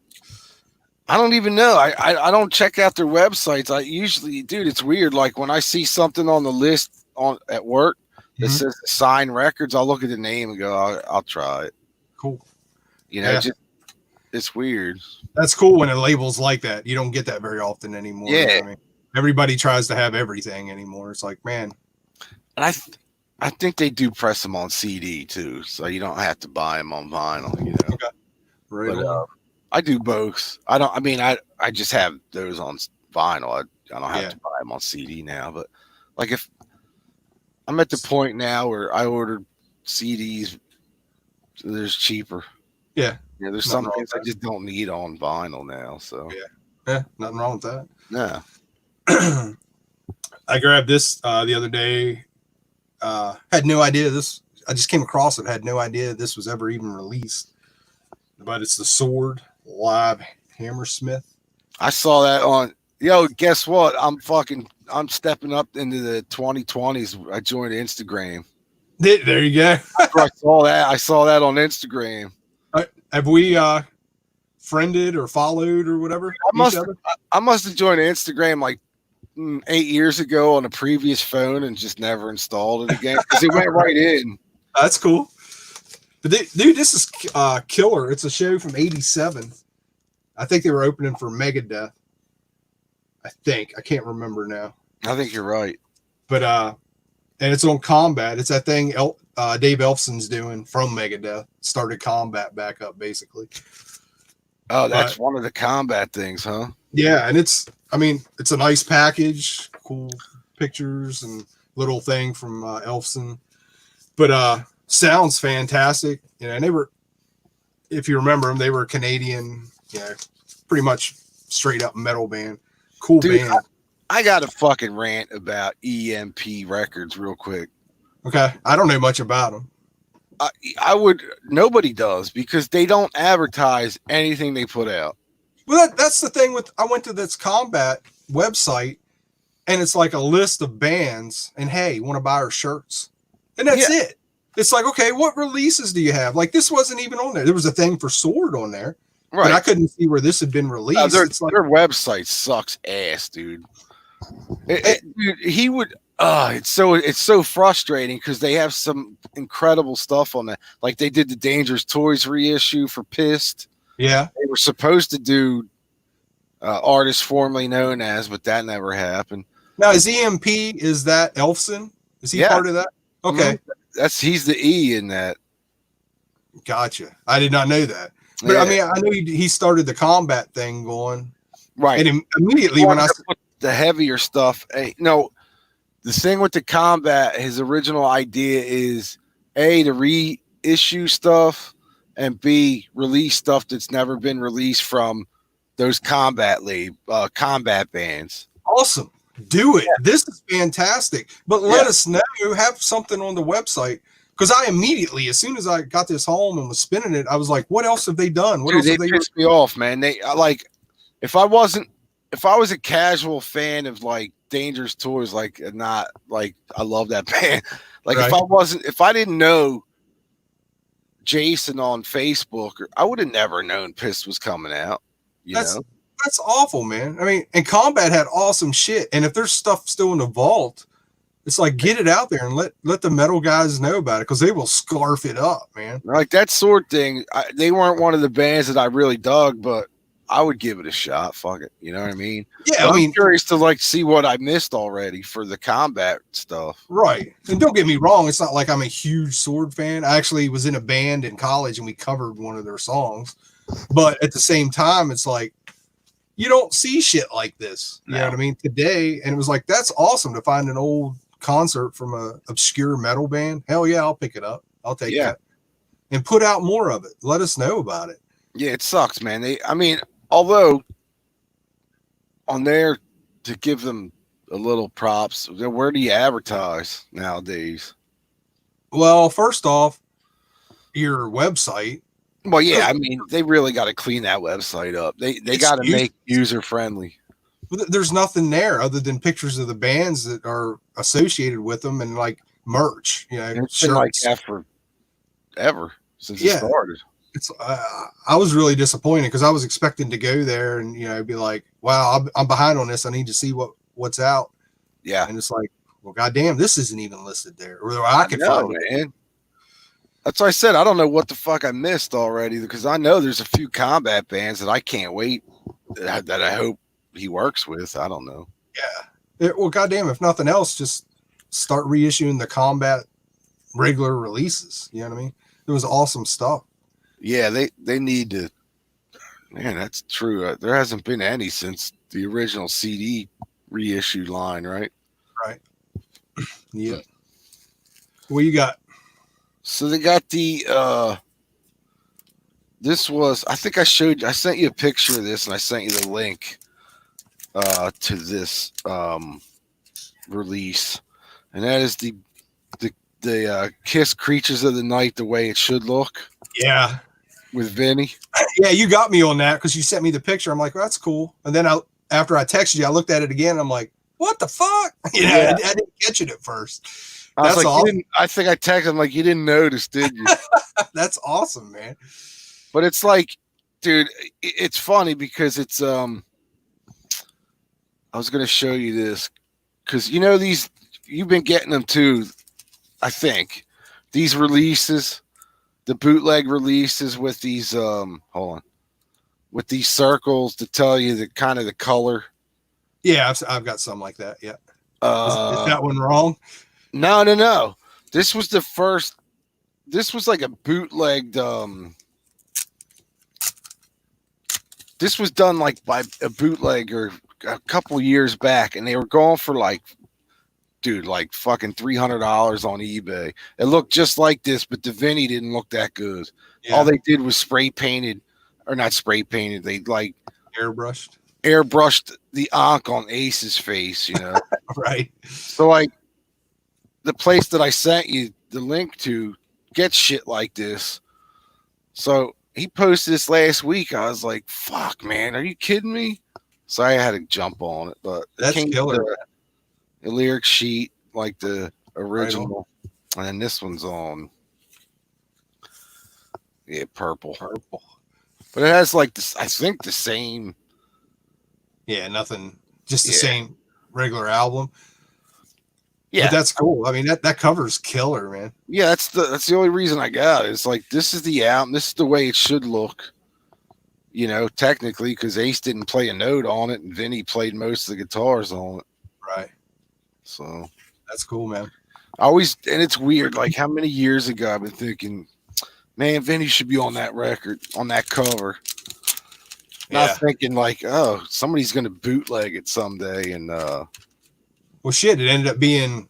I don't even know. I don't check out their websites. I usually, dude, it's weird. Like when I see something on the list on at work that Mhm. says sign records, I'll look at the name and go, I'll try it. Cool. You know, Yeah, just it's weird. that's cool when a label's like that. You don't get that very often anymore. You know Yeah, what I mean? Everybody tries to have everything anymore. It's like, man, and I think they do press them on CD too, so you don't have to buy them on vinyl. You know, okay, right but on. I do both. I don't. I mean, I just have those on vinyl. I don't have Yeah, to buy them on CD now. But like if I'm at the point now where I ordered CDs, so there's cheaper. yeah, Yeah, there's nothing some wrong things with I that. just don't need on vinyl now. So Yeah, yeah, nothing wrong with that. yeah. I grabbed this the other day. Had no idea this. I just came across it. Had no idea this was ever even released. But it's the Sword Live Hammersmith. I saw that on. Yo, guess what? I'm stepping up into the 2020s. I joined Instagram. There you go. After I saw that on Instagram. Have we friended or followed or whatever I each must other? I must have joined Instagram like 8 years ago on a previous phone and just never installed it again because it went right in. That's cool. But dude, this is killer. It's a show from '87. I think they were opening for Megadeth. I can't remember now. I think you're right. But and it's on Combat. It's that thing Dave Elfson's doing from Megadeth. Started Combat back up basically. Oh, But that's one of the combat things, huh? yeah, and it's a nice package, cool pictures and little thing from Elfson. But sounds fantastic. You know, and they were, if you remember them, they were a Canadian, pretty much straight up metal band. Cool Dude, band. I got a fucking rant about EMP Records real quick. Okay, I don't know much about them. I would, nobody does because they don't advertise anything they put out. Well, that's the thing with, I went to this Combat website and it's like a list of bands and hey, want to buy our shirts? And that's it. It's like, okay, what releases do you have? Like this wasn't even on there. There was a thing for Sword on there, Right. but I couldn't see where this had been released. It's like, their website sucks ass, dude. Dude, he would. It's so frustrating because they have some incredible stuff on that. Like they did the Dangerous Toys reissue for Pissed. yeah. They were supposed to do artists formerly known as, but that never happened. Now is EMP, is that Elfson? Is he part of that? Okay. He's the E in that. Gotcha. I did not know that. But Yeah. I mean, I know he started the Combat thing going. Right. And immediately when I put the heavier stuff, no, the thing with the Combat, his original idea is A, to reissue stuff, and B, release stuff that's never been released from those combat bands. Awesome. Do it. Yeah. This is fantastic. But let us know, have something on the website. Because I immediately, as soon as I got this home and was spinning it, I was like, what else have they done? What else have they pissed me off, man. They like, if I was a casual fan of like Dangerous Toys, like not like I love that band. Like if I didn't know Jason on Facebook, I would have never known Pissed was coming out. That's awful, man. I mean, and Combat had awesome shit. And if there's stuff still in the vault, it's like, get it out there and let the metal guys know about it because they will scarf it up, man. Like that Sword thing, they weren't one of the bands that I really dug, but I would give it a shot. Fuck it. You know what I mean? Yeah, I'm curious to like see what I missed already for the Combat stuff. Right. And don't get me wrong, it's not like I'm a huge Sword fan. I actually was in a band in college and we covered one of their songs. But at the same time, it's like, you don't see shit like this. You know what I mean? Today. And it was like, that's awesome to find an old concert from a obscure metal band. Hell yeah, I'll pick it up. I'll take that. And put out more of it. Let us know about it. Yeah, it sucks, man. Although on there, to give them a little props, where do you advertise nowadays? Well, first off, your website. Well, yeah, I mean, they really got to clean that website up. They It's got to make user friendly. there's nothing there other than pictures of the bands that are associated with them and like merch, And it's been like shirts. that forever since it Yeah, started. it's I was really disappointed because I was expecting to go there and be like, wow, I'm behind on this. I need to see what's out. Yeah, And it's like, well, goddamn, this isn't even listed there, or I I could know, find it. man. That's why I said I don't know what the fuck I missed already because I know there's a few combat bands that I can't wait that I hope he works with. I don't know. Well, goddamn, if nothing else, just start reissuing the combat regular releases. You know what I mean? It was awesome stuff. Yeah, they need to. Man, that's true. There hasn't been any since the original CD reissued line, right? Right. Yeah. What you got? So they got this was I think I sent you a picture of this and I sent you the link to this release. And that is the Kiss Creatures of the Night the way it should look Yeah. with Vinny. Yeah, you got me on that because you sent me the picture. I'm like, well, that's cool. And then after I texted you, I looked at it again. And I'm like, what the fuck? Yeah. I didn't catch it at first. I was That's like, awesome. I think I texted him like you didn't notice, did you? That's awesome, man. But it's like, dude, it's funny because it's I was gonna show you this because these you've been getting them too. I think these releases, the bootleg releases with these hold on, with these circles to tell you the kind of the color. Yeah, I've got some like that. Yeah. Is that one wrong? No. This was the first. This was like a bootlegged. This was done like by a bootlegger a couple years back, and they were going for like, dude, like fucking $300 on eBay. It looked just like this, but the Vinny didn't look that good. Yeah. All they did was spray painted, or not spray painted. They like airbrushed the Ankh on Ace's face, Right. So like the place that I sent you the link to gets shit like this. So he posted this last week. I was like, fuck, man, are you kidding me? So I had to jump on it, but that's killer. The lyric sheet, like the original, right, and then this one's on, purple. But it has like this, I think the same. Yeah, nothing, just the same regular album. Yeah, but that's cool. I mean, that cover's killer, man. Yeah, that's the only reason I got it. It's like this is the album. This is the way it should look. Technically, because Ace didn't play a note on it, and Vinny played most of the guitars on it. Right. So that's cool, man. And it's weird. Like how many years ago I've been thinking, man, Vinny should be on that record, on that cover. Not thinking like, oh, somebody's gonna bootleg it someday, and well, shit, it ended up being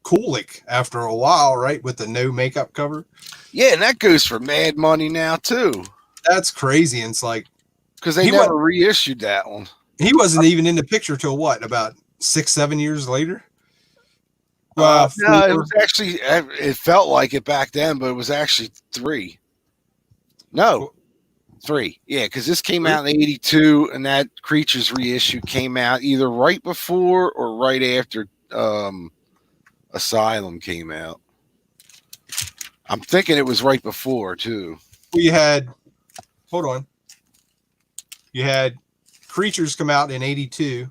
Kulik after a while, right? With the no makeup cover. Yeah, and that goes for mad money now too. That's crazy. And it's like because they never reissued that one. He wasn't even in the picture till what, about 6-7 years later? No, it was actually, it felt like it back then, but it was actually 3. No, 3. Yeah, because this came out in 82, and that Creatures reissue came out either right before or right after Asylum came out. I'm thinking it was right before, too. Well, you had Creatures come out in 82.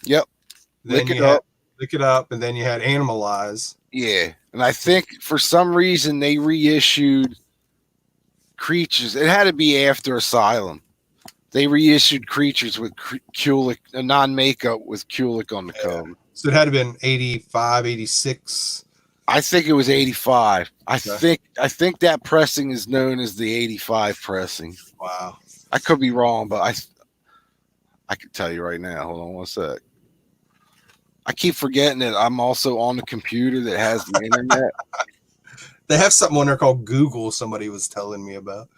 Yep. Then Lick It Up, and then you had Animalize. Yeah, and I think for some reason they reissued Creatures. It had to be after Asylum. They reissued Creatures with Kulik, a non-makeup with Kulik on the cover. So it had to have been 85, 86. I think it was 85. I think that pressing is known as the 85 pressing. Wow. I could be wrong, but I can tell you right now. Hold on one sec. I keep forgetting that I'm also on the computer that has the internet. They have something on there called Google. Somebody was telling me about.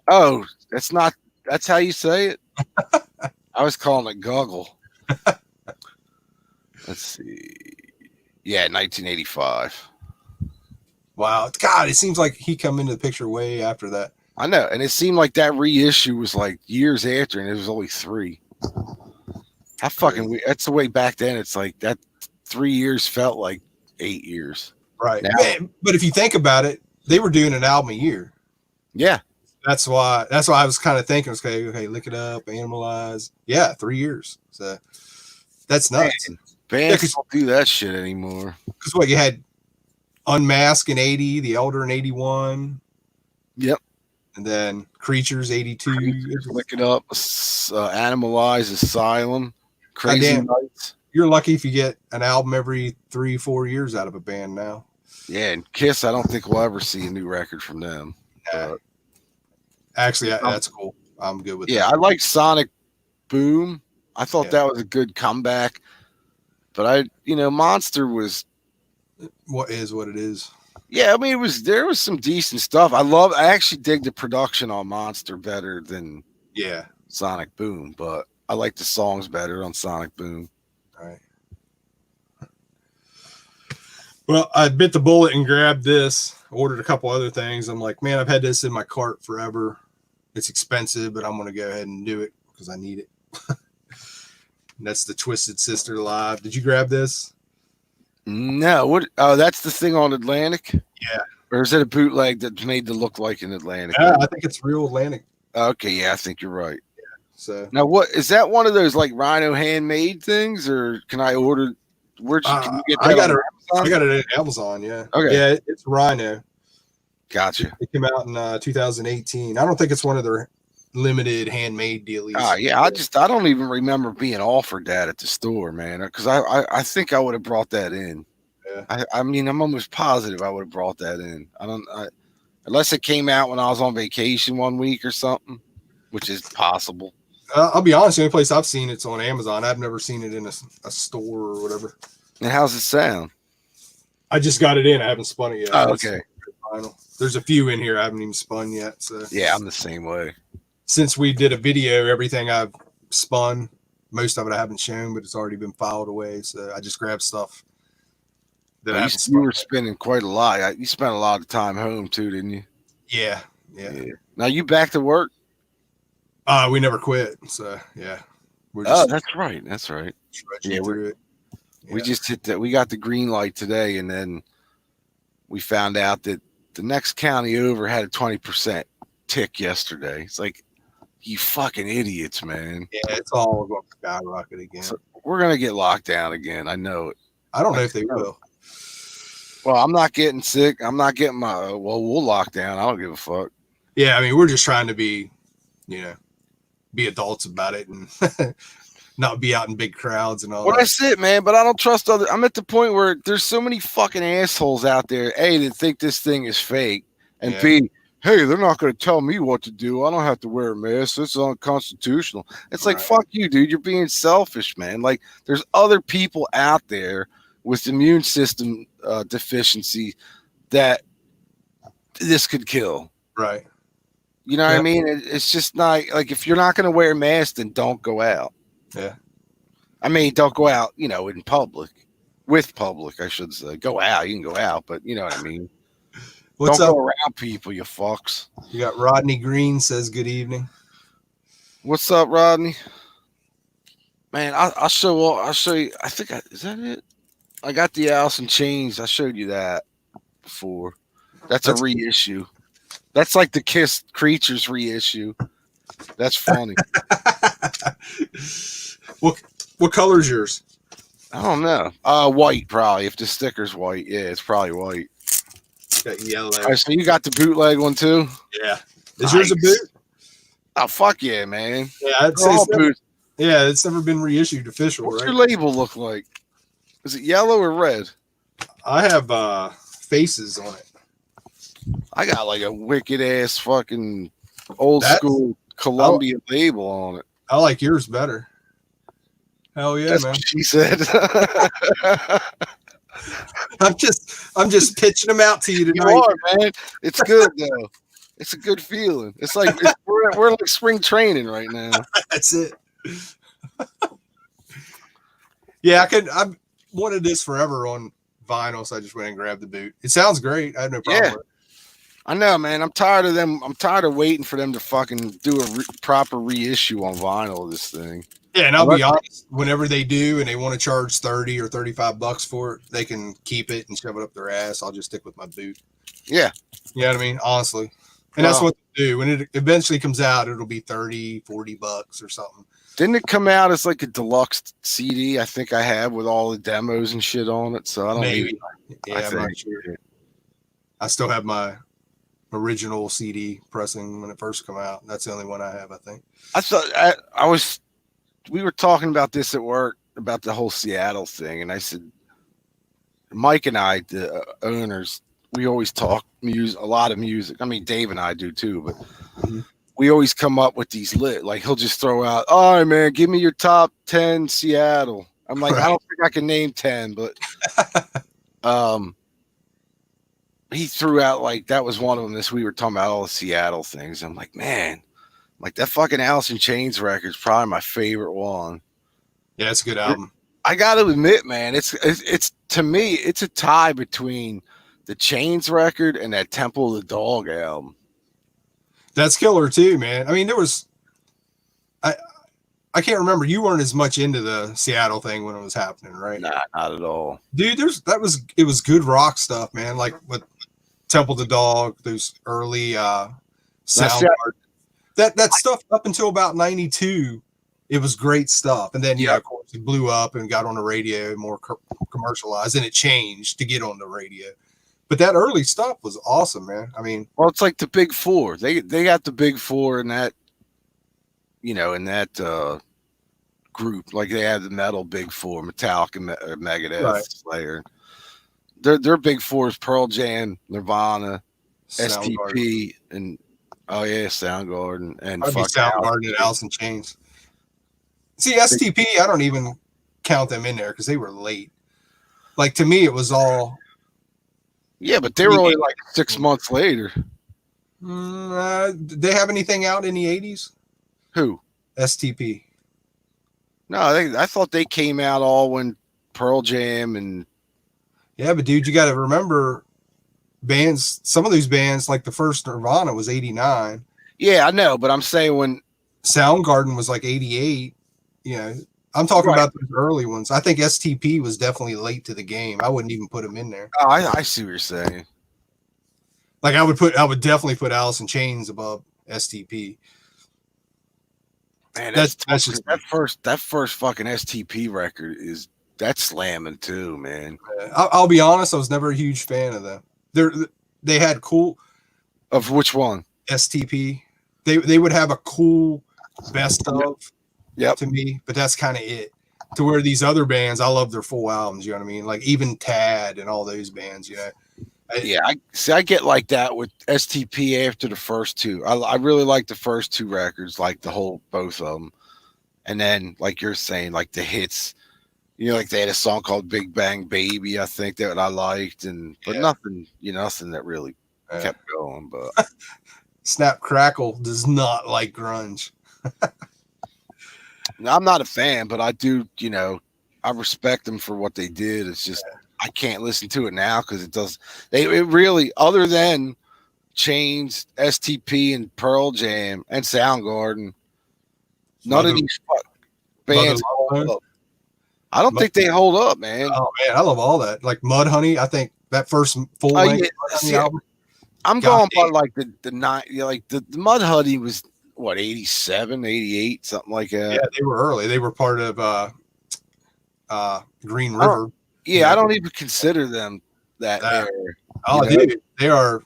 Oh, that's how you say it? I was calling it Goggle. Let's see. Yeah, 1985. Wow. God, it seems like he come into the picture way after that. I know, and it seemed like that reissue was like years after, and it was only 3. How fucking Crazy. that's the way back then. It's like that 3 years felt like 8 years. Right. Now, But if you think about it, they were doing an album a year. yeah, That's why I was kind of thinking, okay, look it up, Animalize. Yeah, 3 years. So that's nuts. man, Yeah, bands don't do that shit anymore. because what you had Unmask in 80, The Elder in 81, Yep. and then Creatures 82. Creatures, look it up. Animalize, Asylum, Crazy Goddamn. Nights. You're lucky if you get an album every 3-4 years out of a band now. Yeah, and Kiss, I don't think we'll ever see a new record from them. Actually, that's cool. I'm good with that. Yeah, I like Sonic Boom. I thought Yeah. that was a good comeback. But Monster was, What is what it is. yeah, I mean, there was some decent stuff. I actually dig the production on Monster better than Yeah. Sonic Boom, but I like the songs better on Sonic Boom. All right. Well, I bit the bullet and grabbed this. Ordered a couple other things. I'm like, man, I've had this in my cart forever. It's expensive, but I'm going to go ahead and do it because I need it. And that's the Twisted Sister Live. Did you grab this? No, what? Oh, that's the thing on Atlantic? Yeah. Or is it a bootleg that's made to look like an Atlantic? Yeah, I think it's real Atlantic. Okay, yeah, I think you're right. So Now, what is that? One of those like Rhino handmade things, or can I order? Can you get that? I got it at Amazon. Yeah. Okay. Yeah, it's Rhino. Gotcha. It came out in 2018. I don't think it's one of their limited handmade dealies. Yeah, I don't even remember being offered that at the store, man. Because I think I would have brought that in. Yeah. I mean, I'm almost positive I would have brought that in. Unless it came out when I was on vacation one week or something, which is possible. I'll be honest, the only place I've seen it's on Amazon. I've never seen it in a store or whatever. And how's it sound? I just got it in. I haven't spun it yet. Oh, okay. There's a few in here I haven't even spun yet. So Yeah, I'm the same way. Since we did a video, everything I've spun, most of it I haven't shown, but it's already been filed away. So I just grabbed stuff that I haven't You spun. were spending quite a lot. You spent a lot of time home too, didn't you? Yeah. Now you back to work? We never quit. So yeah. We're That's right. That's right. Yeah, through it. We just hit that. We got the green light today, and then we found out that the next county over had a 20% tick yesterday. It's like, you fucking idiots, man. Yeah, it's all going to skyrocket again. So we're gonna get locked down again. I know it. I don't know if they will. Well, I'm not getting sick. I'm not getting my. We'll lock down. I don't give a fuck. Yeah, I mean, we're just trying to be adults about it and not be out in big crowds and all that. That's it, man. But I don't trust other. I'm at the point where there's so many fucking assholes out there. A, that think this thing is fake, and B, hey, they're not going to tell me what to do. I don't have to wear a mask. It's unconstitutional. It's like, fuck you, dude. You're being selfish, man. Like, there's other people out there with immune system deficiency that this could kill. Right. You know what I mean? It's just not like, if you're not going to wear a mask, then don't go out. Yeah. I mean, don't go out, in public. With public, I should say. Go out. You can go out, but you know what I mean. What's don't up? go around people, you fucks. You got Rodney Green says good evening. What's up, Rodney? Man, I'll show you. I think is that it? I got the Alice in Chains. I showed you that before. That's a reissue. That's like the Kiss Creatures reissue. That's funny. What color is yours? I don't know. White probably. If the sticker's white, yeah, it's probably white. Got yellow. All right, so you got the bootleg one too? Yeah. Is yours a boot? Oh fuck yeah, man! Yeah, I'd say it's never been reissued official. What's right? your label look like? Is it yellow or red? I have faces on it. I got like a wicked ass fucking old school Columbia label on it. I like yours better. Hell yeah, That's man. what she said. I'm just pitching them out to you tonight. You are, man. It's good though. It's a good feeling. It's like we're like spring training right now. That's it. Yeah, I've wanted this forever on vinyl, so I just went and grabbed the boot. It sounds great. I have no problem with it. I know, man. I'm tired of them. I'm tired of waiting for them to fucking do a proper reissue on vinyl of this thing. Yeah, and I'll Unless, be honest, whenever they do and they want to charge 30 or $35 for it, they can keep it and shove it up their ass. I'll just stick with my boot. yeah. You know what I mean? Honestly. And that's Well, what they do. When it eventually comes out, it'll be 30, $40 or something. didn't it come out as like a deluxe CD? I think I have with all the demos and shit on it. So I don't Maybe. Even. I'm not sure. I still have my original CD pressing when it first came out. That's the only one I have, I think. I thought we were talking about this at work about the whole Seattle thing, and I said, Mike and I, the owners, we always talk music, a lot of music. I mean, Dave and I do too, but we always come up with these like he'll just throw out, all right, man, give me your top 10 Seattle. I'm like, I don't think I can name 10, but he threw out like that was one of them. We were talking about all the Seattle things. I'm like, man, like that fucking Alice in Chains record is probably my favorite one. Yeah, it's a good album. I got to admit, man, it's to me, it's a tie between the Chains record and that Temple of the Dog album. That's killer too, man. I mean, there was, I can't remember. You weren't as much into the Seattle thing when it was happening, right? Nah, not at all, dude. It was good rock stuff, man. Like with Temple of the Dog, those early Soundgarden. That stuff up until about 92, it was great stuff. And then, of course, it blew up and got on the radio, more commercialized, and it changed to get on the radio. But that early stuff was awesome, man. I mean, well, it's like the Big Four. They got the Big Four in that, in that group. Like they had the metal Big Four, Metallica, Megadeth, Slayer. Their Big Four is Pearl Jam, Nirvana, STP, and Soundgarden and Soundgarden and Alice in Chains. See, STP, I don't even count them in there because they were late. Like to me, it was all. Yeah, but they were only like 6 months later. Did they have anything out in the 80s? Who? STP. No, I thought they came out all when Pearl Jam and. Yeah, but dude, you got to remember bands. Some of these bands, like the first Nirvana, was 89. Yeah, I know, but I'm saying when Soundgarden was like 88. I'm talking about those early ones. I think STP was definitely late to the game. I wouldn't even put them in there. Oh, I see what you're saying. Like I would definitely put Alice in Chains above STP. Man, that's just that first fucking STP record that's slamming too, man. I'll be honest, I was never a huge fan of them. They had cool. Of which one? STP. They would have a cool best of. Yep. To me, but that's kind of it. To where these other bands, I love their full albums. You know what I mean? Like even Tad and all those bands. I get like that with STP after the first two. I really like the first two records, like both of them, and then like you're saying, like the hits. Like they had a song called "Big Bang Baby," I think that I liked, but nothing, nothing that really kept going. But Snap Crackle does not like grunge. I'm not a fan, but I do, I respect them for what they did. It's just I can't listen to it now because it really, other than Chains, STP, and Pearl Jam and Soundgarden, none of these bands hold up. I don't think they hold up, man. Oh man, I love all that. Like Mudhoney, I think that first full length album. I'm going by like the Mudhoney was. What, 87, 88, something like that? Yeah, they were early. They were part of Green River. I don't even consider them that era. Oh, dude, they are.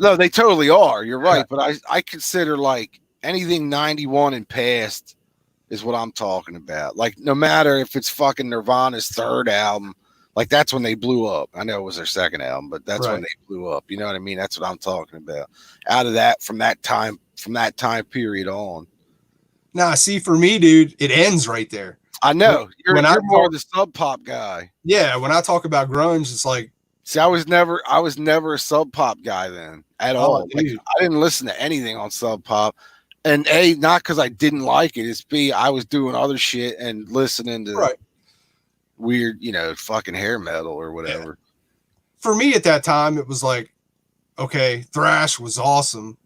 No, they totally are. You're right. But I consider like anything 91 and past is what I'm talking about. Like no matter if it's fucking Nirvana's third album, like that's when they blew up. I know it was their second album, but that's when they blew up. You know what I mean? That's what I'm talking about. Out of that, from that time period on. Nah, see, for me, dude, it ends right there. I know. You're more the sub pop guy. Yeah, when I talk about grunge, it's like. See, I was never a sub pop guy then at all. Like, I didn't listen to anything on sub pop. And A, not because I didn't like it. It's B, I was doing other shit and listening to weird, fucking hair metal or whatever. For me at that time, it was like, okay, thrash was awesome.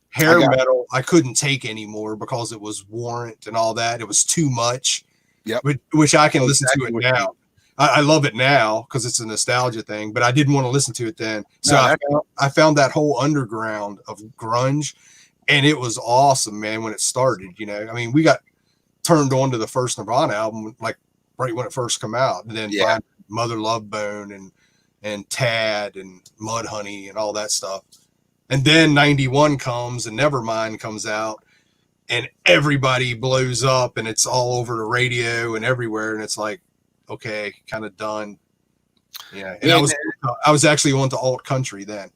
Hair metal, I couldn't take anymore because it was Warrant and all that. It was too much. Yep. Which I can listen to it now. I love it now because it's a nostalgia thing, but I didn't want to listen to it then. So I found that whole underground of grunge, and it was awesome, man, when it started. You know, I mean, we got turned on to the first Nirvana album, like right when it first came out, and then Mother Love Bone and Tad and Mudhoney and all that stuff. And then 91 comes and Nevermind comes out, and everybody blows up and it's all over the radio and everywhere. And it's like, okay, kind of done. Yeah. And I was actually on to alt country then.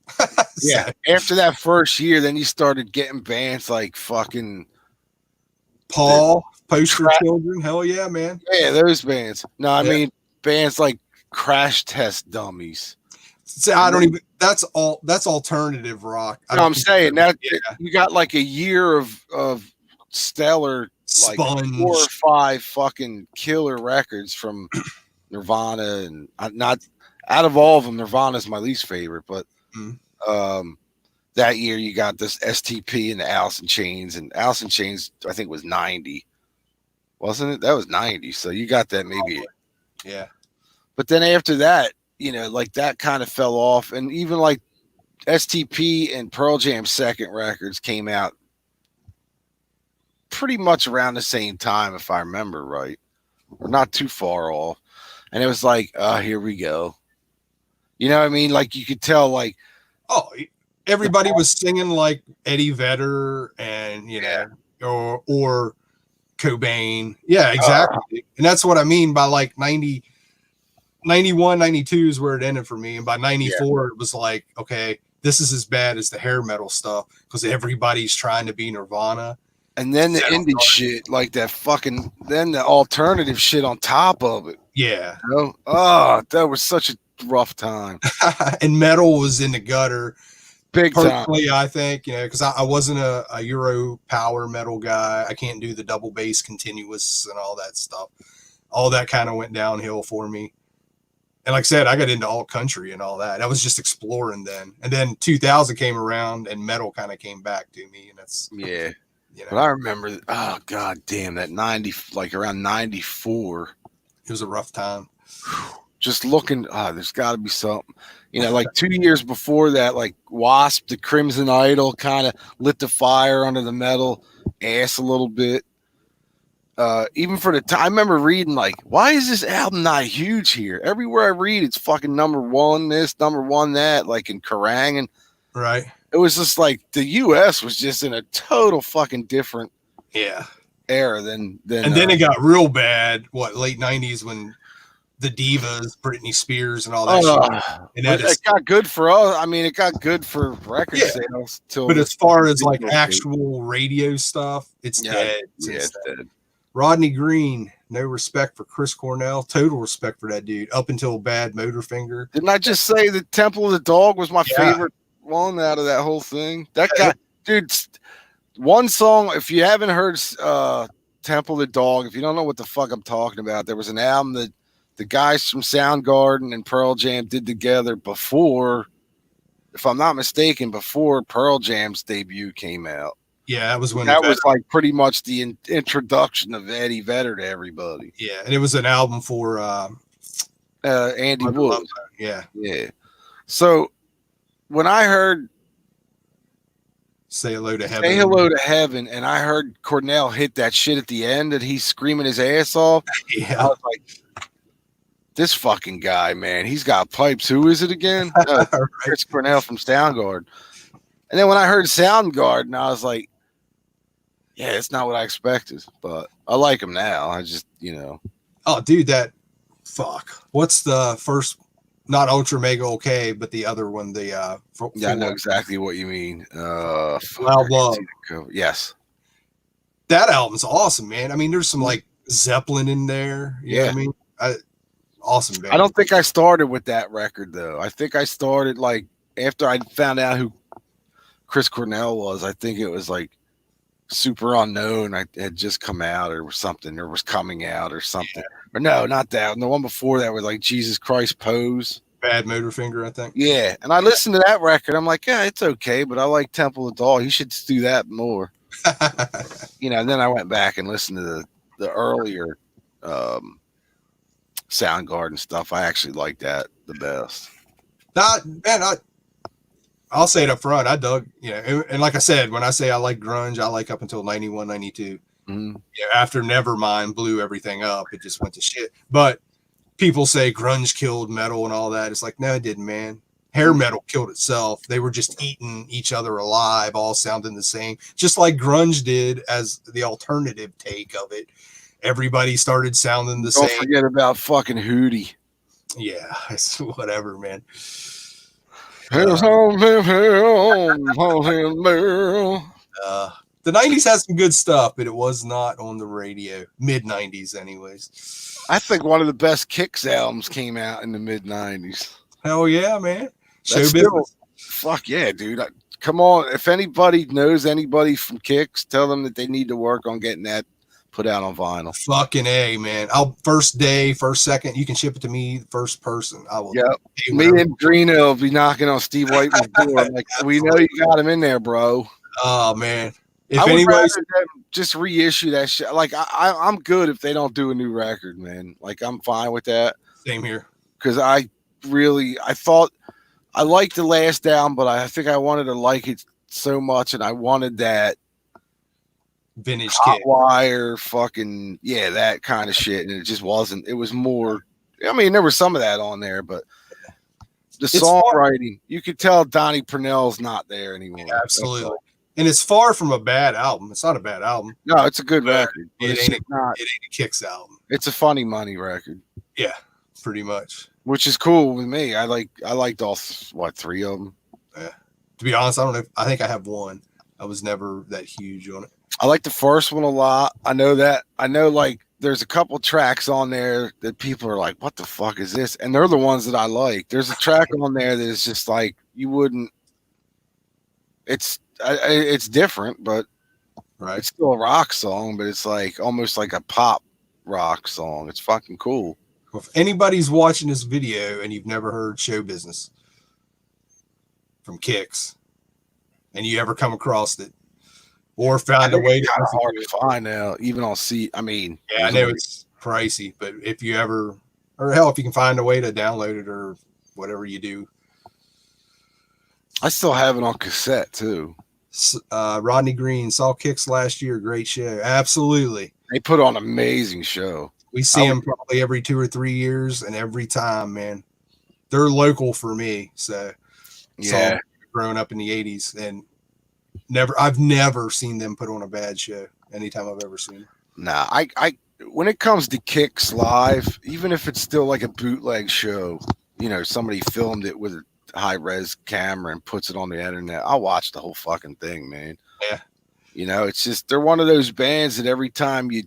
Yeah. After that first year, then you started getting bands like fucking Paul, Poster Children. Hell yeah, man. Yeah, those bands. No, I mean bands like Crash Test Dummies. So I don't even. That's alternative rock. No, I'm saying that you got like a year of stellar, like Sponge. 4 or 5 fucking killer records from Nirvana, and not out of all of them, Nirvana's my least favorite. But that year you got this STP and the Alice in Chains, and Alice in Chains I think was 90, wasn't it? That was 90. So you got that maybe. Yeah. But then after that, you know, like that kind of fell off, and even like STP and Pearl Jam's second records came out pretty much around the same time, if I remember right. We're not too far off. And it was like, here we go. You know what I mean? Like you could tell, like, oh, everybody was singing like Eddie Vedder and you know, or Cobain. Yeah, exactly. And that's what I mean by like 91, 92 is where it ended for me. And by 94, it was like, okay, this is as bad as the hair metal stuff because everybody's trying to be Nirvana. And then the indie shit, like that fucking, then the alternative shit on top of it. Yeah. You know? Oh, that was such a rough time. And metal was in the gutter. Big personally, time. I think, you know, because I wasn't a Euro power metal guy. I can't do the double bass continuous and all that stuff. All that kind of went downhill for me. And like I said, I got into alt country and all that. I was just exploring then. And then 2000 came around and metal kind of came back to me. And that's, you know. But I remember, oh, God damn, that 90, like around 94. It was a rough time. Just looking, there's got to be something. You know, like 2 years before that, like Wasp, the Crimson Idol kind of lit the fire under the metal ass a little bit. Even for the time, I remember reading like, why is this album not huge here? Everywhere I read, it's fucking number 1 this, number 1 that, like in Kerrang, and right. It was just like the U.S. was just in a total fucking different era than. And then it got real bad. What, late 90s when the divas, Britney Spears, and all that shit. And that it got good for us. I mean, it got good for record sales. But as far as like actual radio stuff, it's dead. It's dead. Rodney Green, no respect for Chris Cornell. Total respect for that dude. Up until Bad Motorfinger. Didn't I just say that Temple of the Dog was my favorite one out of that whole thing? That guy, dude. One song. If you haven't heard Temple of the Dog, if you don't know what the fuck I'm talking about, there was an album that the guys from Soundgarden and Pearl Jam did together before, if I'm not mistaken, before Pearl Jam's debut came out. Yeah, that was when that was like pretty much the introduction of Eddie Vedder to everybody. Yeah, and it was an album for Andy Wood. Yeah. So when I heard Say Hello to Heaven. Say Hello to Heaven, and I heard Cornell hit that shit at the end that he's screaming his ass off. Yeah. I was like, this fucking guy, man, he's got pipes. Who is it again? Chris Cornell from Soundgarden. And then when I heard Soundgarden, I was like, yeah, it's not what I expected, but I like him now. I just, you know. Oh, dude, what's the first, not Ultra Mega OK, but the other one, I know exactly what you mean. Loud Love. Yes. That album's awesome, man. I mean, there's some like Zeppelin in there. You know what I mean? Awesome, man. I don't think I started with that record, though. I think I started like after I found out who Chris Cornell was. I think it was like Super Unknown. I had just come out or something, or was coming out or something. Or no, not that. And the one before that was like Jesus Christ Pose. Bad Motorfinger, I think. Yeah, and I listened to that record. I'm like, yeah, it's okay, but I like Temple of Doll. He should do that more. And then I went back and listened to the earlier Soundgarden stuff. I actually like that the best. I'll say it up front. I dug, and like I said, when I say I like grunge, I like up until 91, 92. Mm-hmm. After Nevermind blew everything up, it just went to shit. But people say grunge killed metal and all that. It's like, no, it didn't, man. Hair metal killed itself. They were just eating each other alive, all sounding the same, just like grunge did as the alternative take of it. Everybody started sounding the same. Don't forget about fucking Hootie. Yeah, it's whatever, man. The 90s has some good stuff, but it was not on the radio. Mid-90s, anyways. I think one of the best Kicks albums came out in the mid-90s. Hell yeah, man. Fuck yeah, dude. Come on. If anybody knows anybody from Kicks, tell them that they need to work on getting that put out on vinyl. Fucking A, man. First day, first second, you can ship it to me, first person. I will. Yep. Me and Greeno will be knocking on Steve Whiteman's door. I'm like, we know you got him in there, bro. Oh, man. If I would rather them just reissue that shit. Like, I'm good if they don't do a new record, man. Like, I'm fine with that. Same here. Because I thought I liked the last album, but I think I wanted to like it so much, and I wanted that vintage hot wire fucking that kind of shit, and it just wasn't. It was more. I mean, there was some of that on there, but the songwriting, you could tell Donnie Purnell's not there anymore. Yeah, absolutely. And it's far from a bad album. It's not a bad album. No, it's a good record. It ain't a Kicks album. It's a Funny Money record. Yeah, pretty much. Which is cool with me. I liked all three of them. Yeah. To be honest, I don't know. I think I have one. I was never that huge on it. I like the first one a lot. I know like there's a couple tracks on there that people are like, what the fuck is this? And they're the ones that I like. There's a track on there that is just like, you wouldn't, it's different, but right. It's still a rock song, but it's like almost like a pop rock song. It's fucking cool. Well, if anybody's watching this video and you've never heard Show Business from Kicks and you ever come across it or found a way to hard to find now, even on I mean, yeah, I know it's pricey, but if you ever, or hell, if you can find a way to download it or whatever you do. I still have it on cassette too. Rodney Green saw Kicks last year. Great show. Absolutely. They put on an amazing show. We see them probably every 2 or 3 years, and every time, man, they're local for me. So yeah, growing up in the 80s, and I've never seen them put on a bad show anytime I've ever seen them. Nah, I when it comes to Kicks live, even if it's still like a bootleg show, somebody filmed it with a high-res camera and puts it on the internet, I'll watch the whole fucking thing, man. Yeah. It's just they're one of those bands that every time you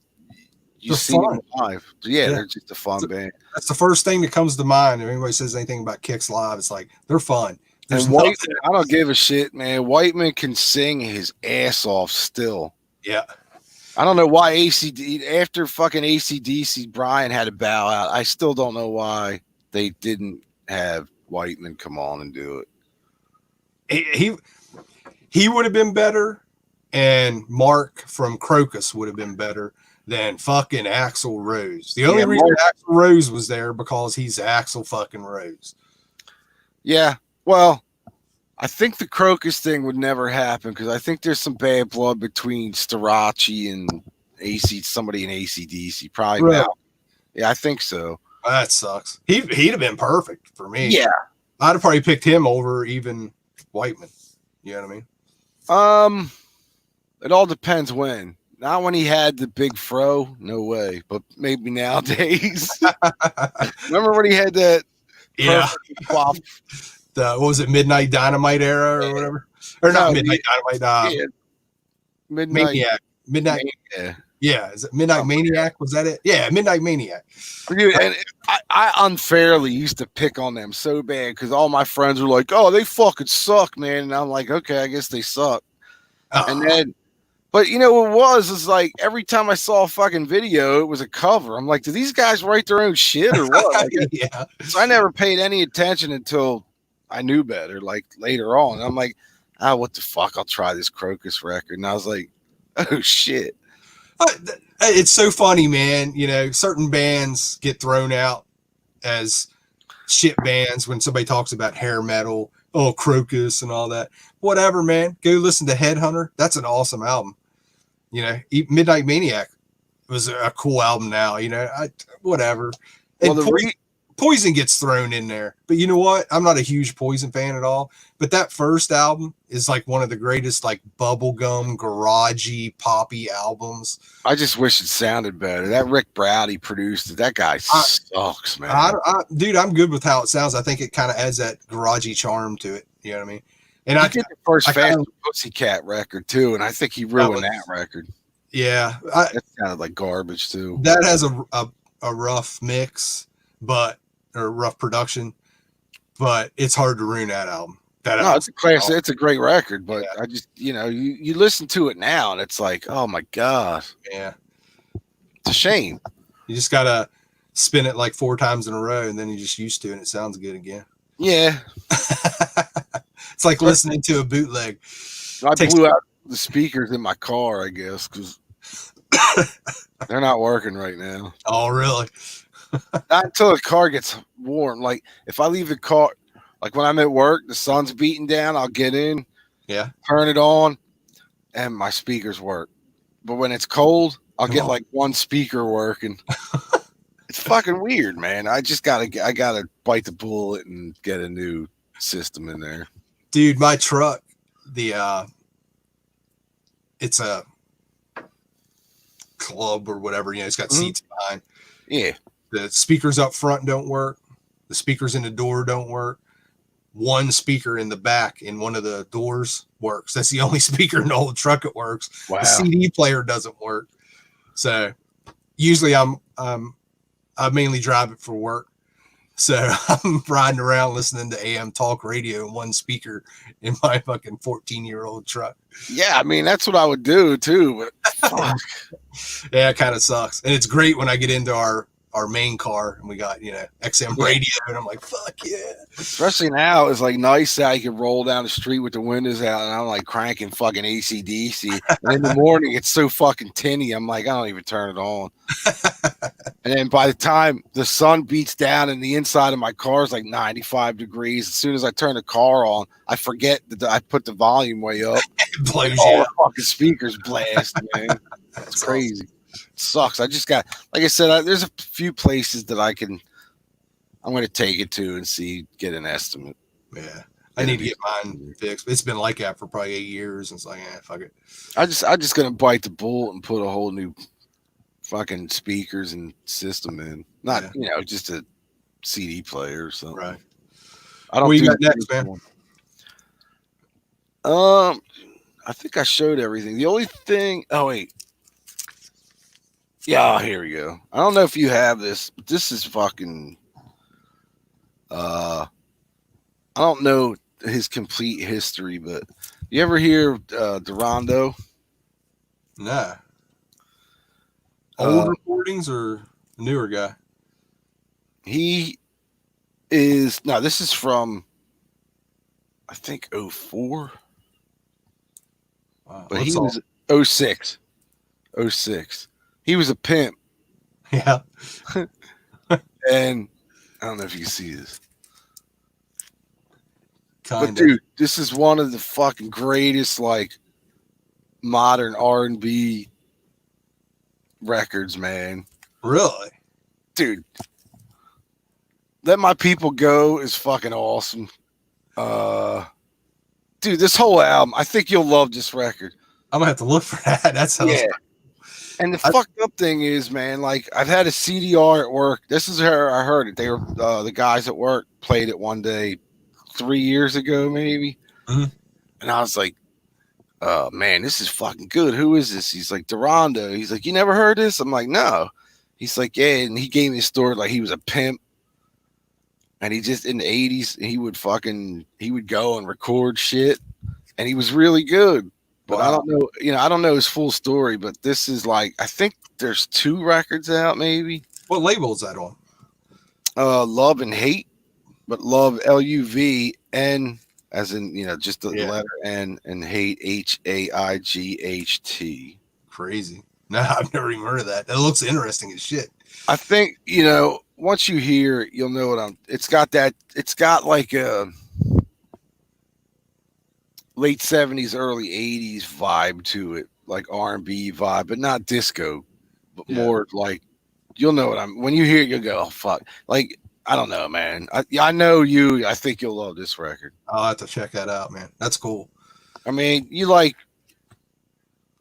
see them live, they're just a fun band. That's the first thing that comes to mind. If anybody says anything about Kicks live, it's like they're fun. And Whiteman, I don't give a shit, man. Whiteman can sing his ass off still. Yeah. I don't know why after fucking AC/DC, Brian had to bow out. I still don't know why they didn't have Whiteman come on and do it. He would have been better, and Mark from Crocus would have been better than fucking Axl Rose. The only reason Axl Rose was there because he's Axl fucking Rose. Yeah, well, I think the Crocus thing would never happen because I think there's some bad blood between Starachi and somebody in AC/DC. Probably. Right. Yeah, I think so. That sucks. He'd have been perfect for me. Yeah. I'd have probably picked him over even Whiteman. You know what I mean? It all depends when. Not when he had the big fro, no way. But maybe nowadays. Remember when he had that? Yeah. What was it, Midnight Dynamite era or whatever? Or not Midnight Dynamite. Maniac. Midnight. Yeah, is it Midnight Maniac? Was that it? Yeah, Midnight Maniac. Dude, and I unfairly used to pick on them so bad because all my friends were like, "Oh, they fucking suck, man," and I'm like, "Okay, I guess they suck." And then But you know what it was is like every time I saw a fucking video, it was a cover. I'm like, do these guys write their own shit or what? Like, Yeah. so I never paid any attention until I knew better, like later on. I'm like, what the fuck? I'll try this Crocus record. And I was like, oh shit. It's so funny, man. You know, certain bands get thrown out as shit bands when somebody talks about hair metal, oh, Crocus and all that. Whatever, man. Go listen to Headhunter. That's an awesome album. You know, Midnight Maniac was a cool album now, you know, whatever. And Well, Poison gets thrown in there. But you know what? I'm not a huge Poison fan at all. But that first album is like one of the greatest, like bubblegum, garagey, poppy albums. I just wish it sounded better. That Rick Browdy produced it. That guy sucks, man. Dude, I'm good with how it sounds. I think it kind of adds that garagey charm to it. You know what I mean? And he did the first Faster Pussycat record too, and I think he ruined that record. Yeah, that sounded like garbage too. That has a rough mix, or rough production, but it's hard to ruin that album. It's a classic. It's a great record, but I just, you know, you listen to it now and it's like, oh my god, yeah, it's a shame. You just gotta spin it like 4 times in a row, and then you're just used to it, and it sounds good again. Yeah. It's like listening to a bootleg. I blew out the speakers in my car, I guess, because they're not working right now. Oh, really? Not until the car gets warm. Like, if I leave the car, like when I'm at work, the sun's beating down, I'll get in, turn it on, and my speakers work. But when it's cold, I'll get like one speaker working. It's fucking weird, man. I gotta bite the bullet and get a new system in there. Dude, my truck, it's a club or whatever, you know, it's got seats behind. Yeah. The speakers up front don't work. The speakers in the door don't work. One speaker in the back in one of the doors works. That's the only speaker in the whole truck that works. Wow. The CD player doesn't work. So usually I mainly drive it for work. So I'm riding around listening to AM talk radio and one speaker in my fucking 14-year-old truck. Yeah, I mean, that's what I would do too. But fuck. Yeah, it kind of sucks. And it's great when I get into our main car and we got, you know, XM radio, and I'm like, fuck yeah. Especially now, it's like nice that I can roll down the street with the windows out and I'm like cranking fucking AC/DC. And in the morning, it's so fucking tinny. I'm like, I don't even turn it on. And then by the time the sun beats down and the inside of my car is like 95 degrees, as soon as I turn the car on, I forget that I put the volume way up. It blows all you the fucking speakers blast, man. It's crazy. Awesome. It sucks. I just got, like I said, there's a few places that I'm going to take it to and get an estimate. Yeah. I need to get mine fixed. It's been like that for probably 8 years. It's like, fuck it. I'm just going to bite the bullet and put a whole new fucking speakers and system in. Not, you know, just a CD player or something. Right. I don't. What you got next, man? I think I showed everything. The only thing. Oh wait. Yeah, here we go. I don't know if you have this, but this is fucking. I don't know his complete history, but you ever hear Durando? Nah. Old recordings or newer guy? He is this is from I think 04. Wow. But he was 06. 06. He was a pimp. Yeah. And I don't know if you can see this. Kinda. But dude, this is one of the fucking greatest like modern R&B records, man. Really? Dude. Let My People Go is fucking awesome. Dude, this whole album, I think you'll love this record. I'm gonna have to look for that. That sounds And the fucked up thing is, man, like I've had a CDR at work. This is where I heard it. They were the guys at work played it one day 3 years ago, maybe. Mm-hmm. And I was like, man, this is fucking good. Who is this? He's like, Durando. He's like, you never heard this? I'm like, no. He's like, yeah. And he gave me a story like he was a pimp. And he just in the 80s, he would go and record shit. And he was really good. But I Wow. don't know, I don't know his full story, but this is like, I think there's 2 records out, maybe. What label is that on? Love and Hate, but Love LUVN, as in, just the Yeah. letter N, and Hate HAIGHT. Crazy. No, I've never even heard of that. That looks interesting as shit. I think, once you hear it, you'll know what it's got like a late 70s, early 80s vibe to it, like R&B vibe, but not disco, but Yeah. more like, you'll know when you hear it, you'll go, oh, fuck. Like, I don't know, man. I know you. I think you'll love this record. I'll have to check that out, man. That's cool. I mean, you like,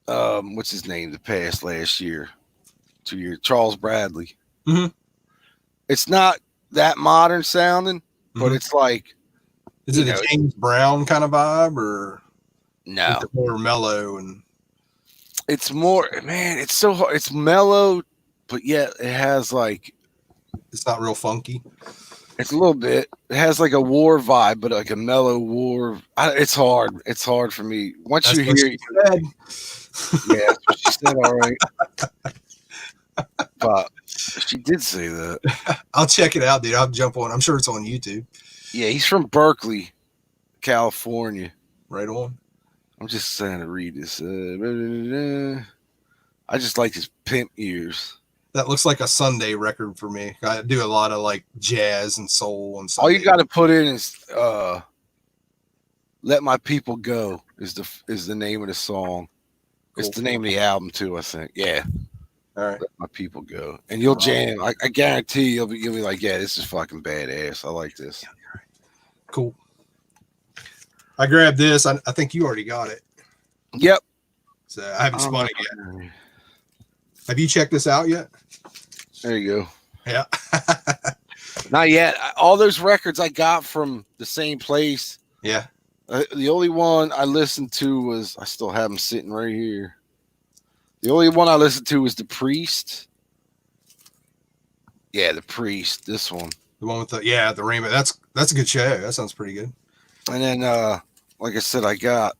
what's his name? The past last year, 2 years, Charles Bradley. Mhm. It's not that modern sounding, but it's like, is it a James Brown kind of vibe, or no, is it more mellow? And it's more, man. It's so hard. It's mellow, but yet it has like, it's not real funky. it's a little bit. It has like a war vibe, but like a mellow war. It's hard. It's hard for me. Once you hear it, yeah, that's what she said. All right, but she did say that. I'll check it out, dude. I'll jump on. I'm sure it's on YouTube. Yeah, he's from Berkeley, California. Right on. I'm just saying to read this. I just like his pimp ears. That looks like a Sunday record for me. I do a lot of like jazz and soul and stuff. All you got to put in is "Let My People Go" is the name of the song. Cool. It's the name of the album too, I think. Yeah. All right. Let My People Go, and you'll jam. I guarantee you'll be like, yeah, this is fucking badass. I like this. Cool. I grabbed this. I think you already got it. Yep. So I haven't spun it yet. Have you checked this out yet? There you go. Yeah. Not yet. All those records I got from the same place. Yeah. The only one I listened to was, I still have them sitting right here. The only one I listened to was The Priest. Yeah, The Priest. This one. The one with the rainbow. That's a good show. That sounds pretty good. And then, like I said, I got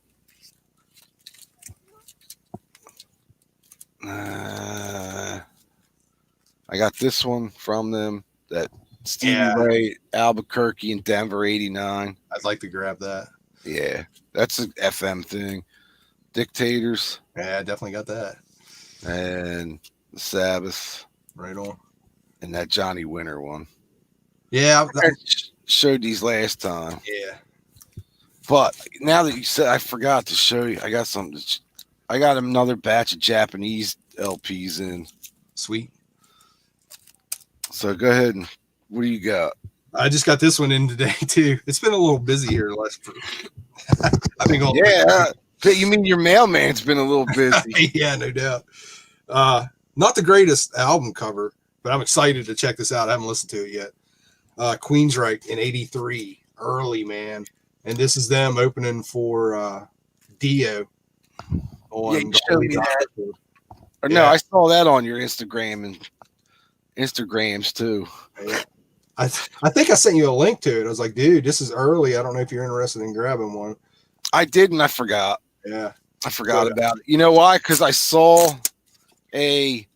this one from them, that Stevie Ray, Albuquerque and Denver '89. I'd like to grab that. Yeah, that's an FM thing. Dictators. Yeah, I definitely got that. And the Sabbath. Right on. And that Johnny Winter one. Yeah, I showed these last time. Yeah. But now that you said, I forgot to show you. I got something. I got another batch of Japanese LPs in. Sweet. So go ahead and what do you got? I just got this one in today too. It's been a little busy here. I've been going. Yeah. You mean your mailman's been a little busy? Yeah, no doubt. Not the greatest album cover, but I'm excited to check this out. I haven't listened to it yet. Queensryche in '83, early, man. And this is them opening for Dio. Yeah, you showed me that. Or no, I saw that on your Instagram and Instagrams too. Yeah. I think I sent you a link to it. I was like, dude, this is early. I don't know if you're interested in grabbing one. I didn't. I forgot. Yeah. I forgot about it. You know why? Because I saw a.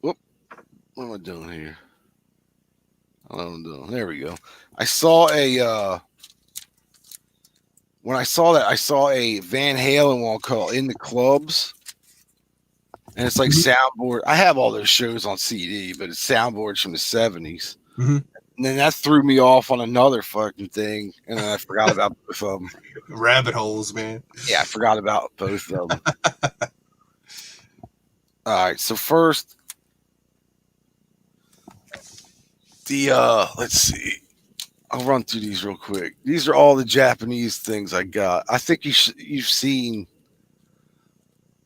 Whoop. What am I doing here? I don't know what I'm doing. There we go. I saw a. When I saw that, I saw a Van Halen one called "In the Clubs," and it's like soundboard. I have all those shows on CD, but it's soundboards from the '70s. Mm-hmm. And then that threw me off on another fucking thing, and then I forgot about both of them. Rabbit holes, man. Yeah, I forgot about both of them. All right, so first, let's see. I'll run through these real quick. These are all the Japanese things I got. I think you've seen.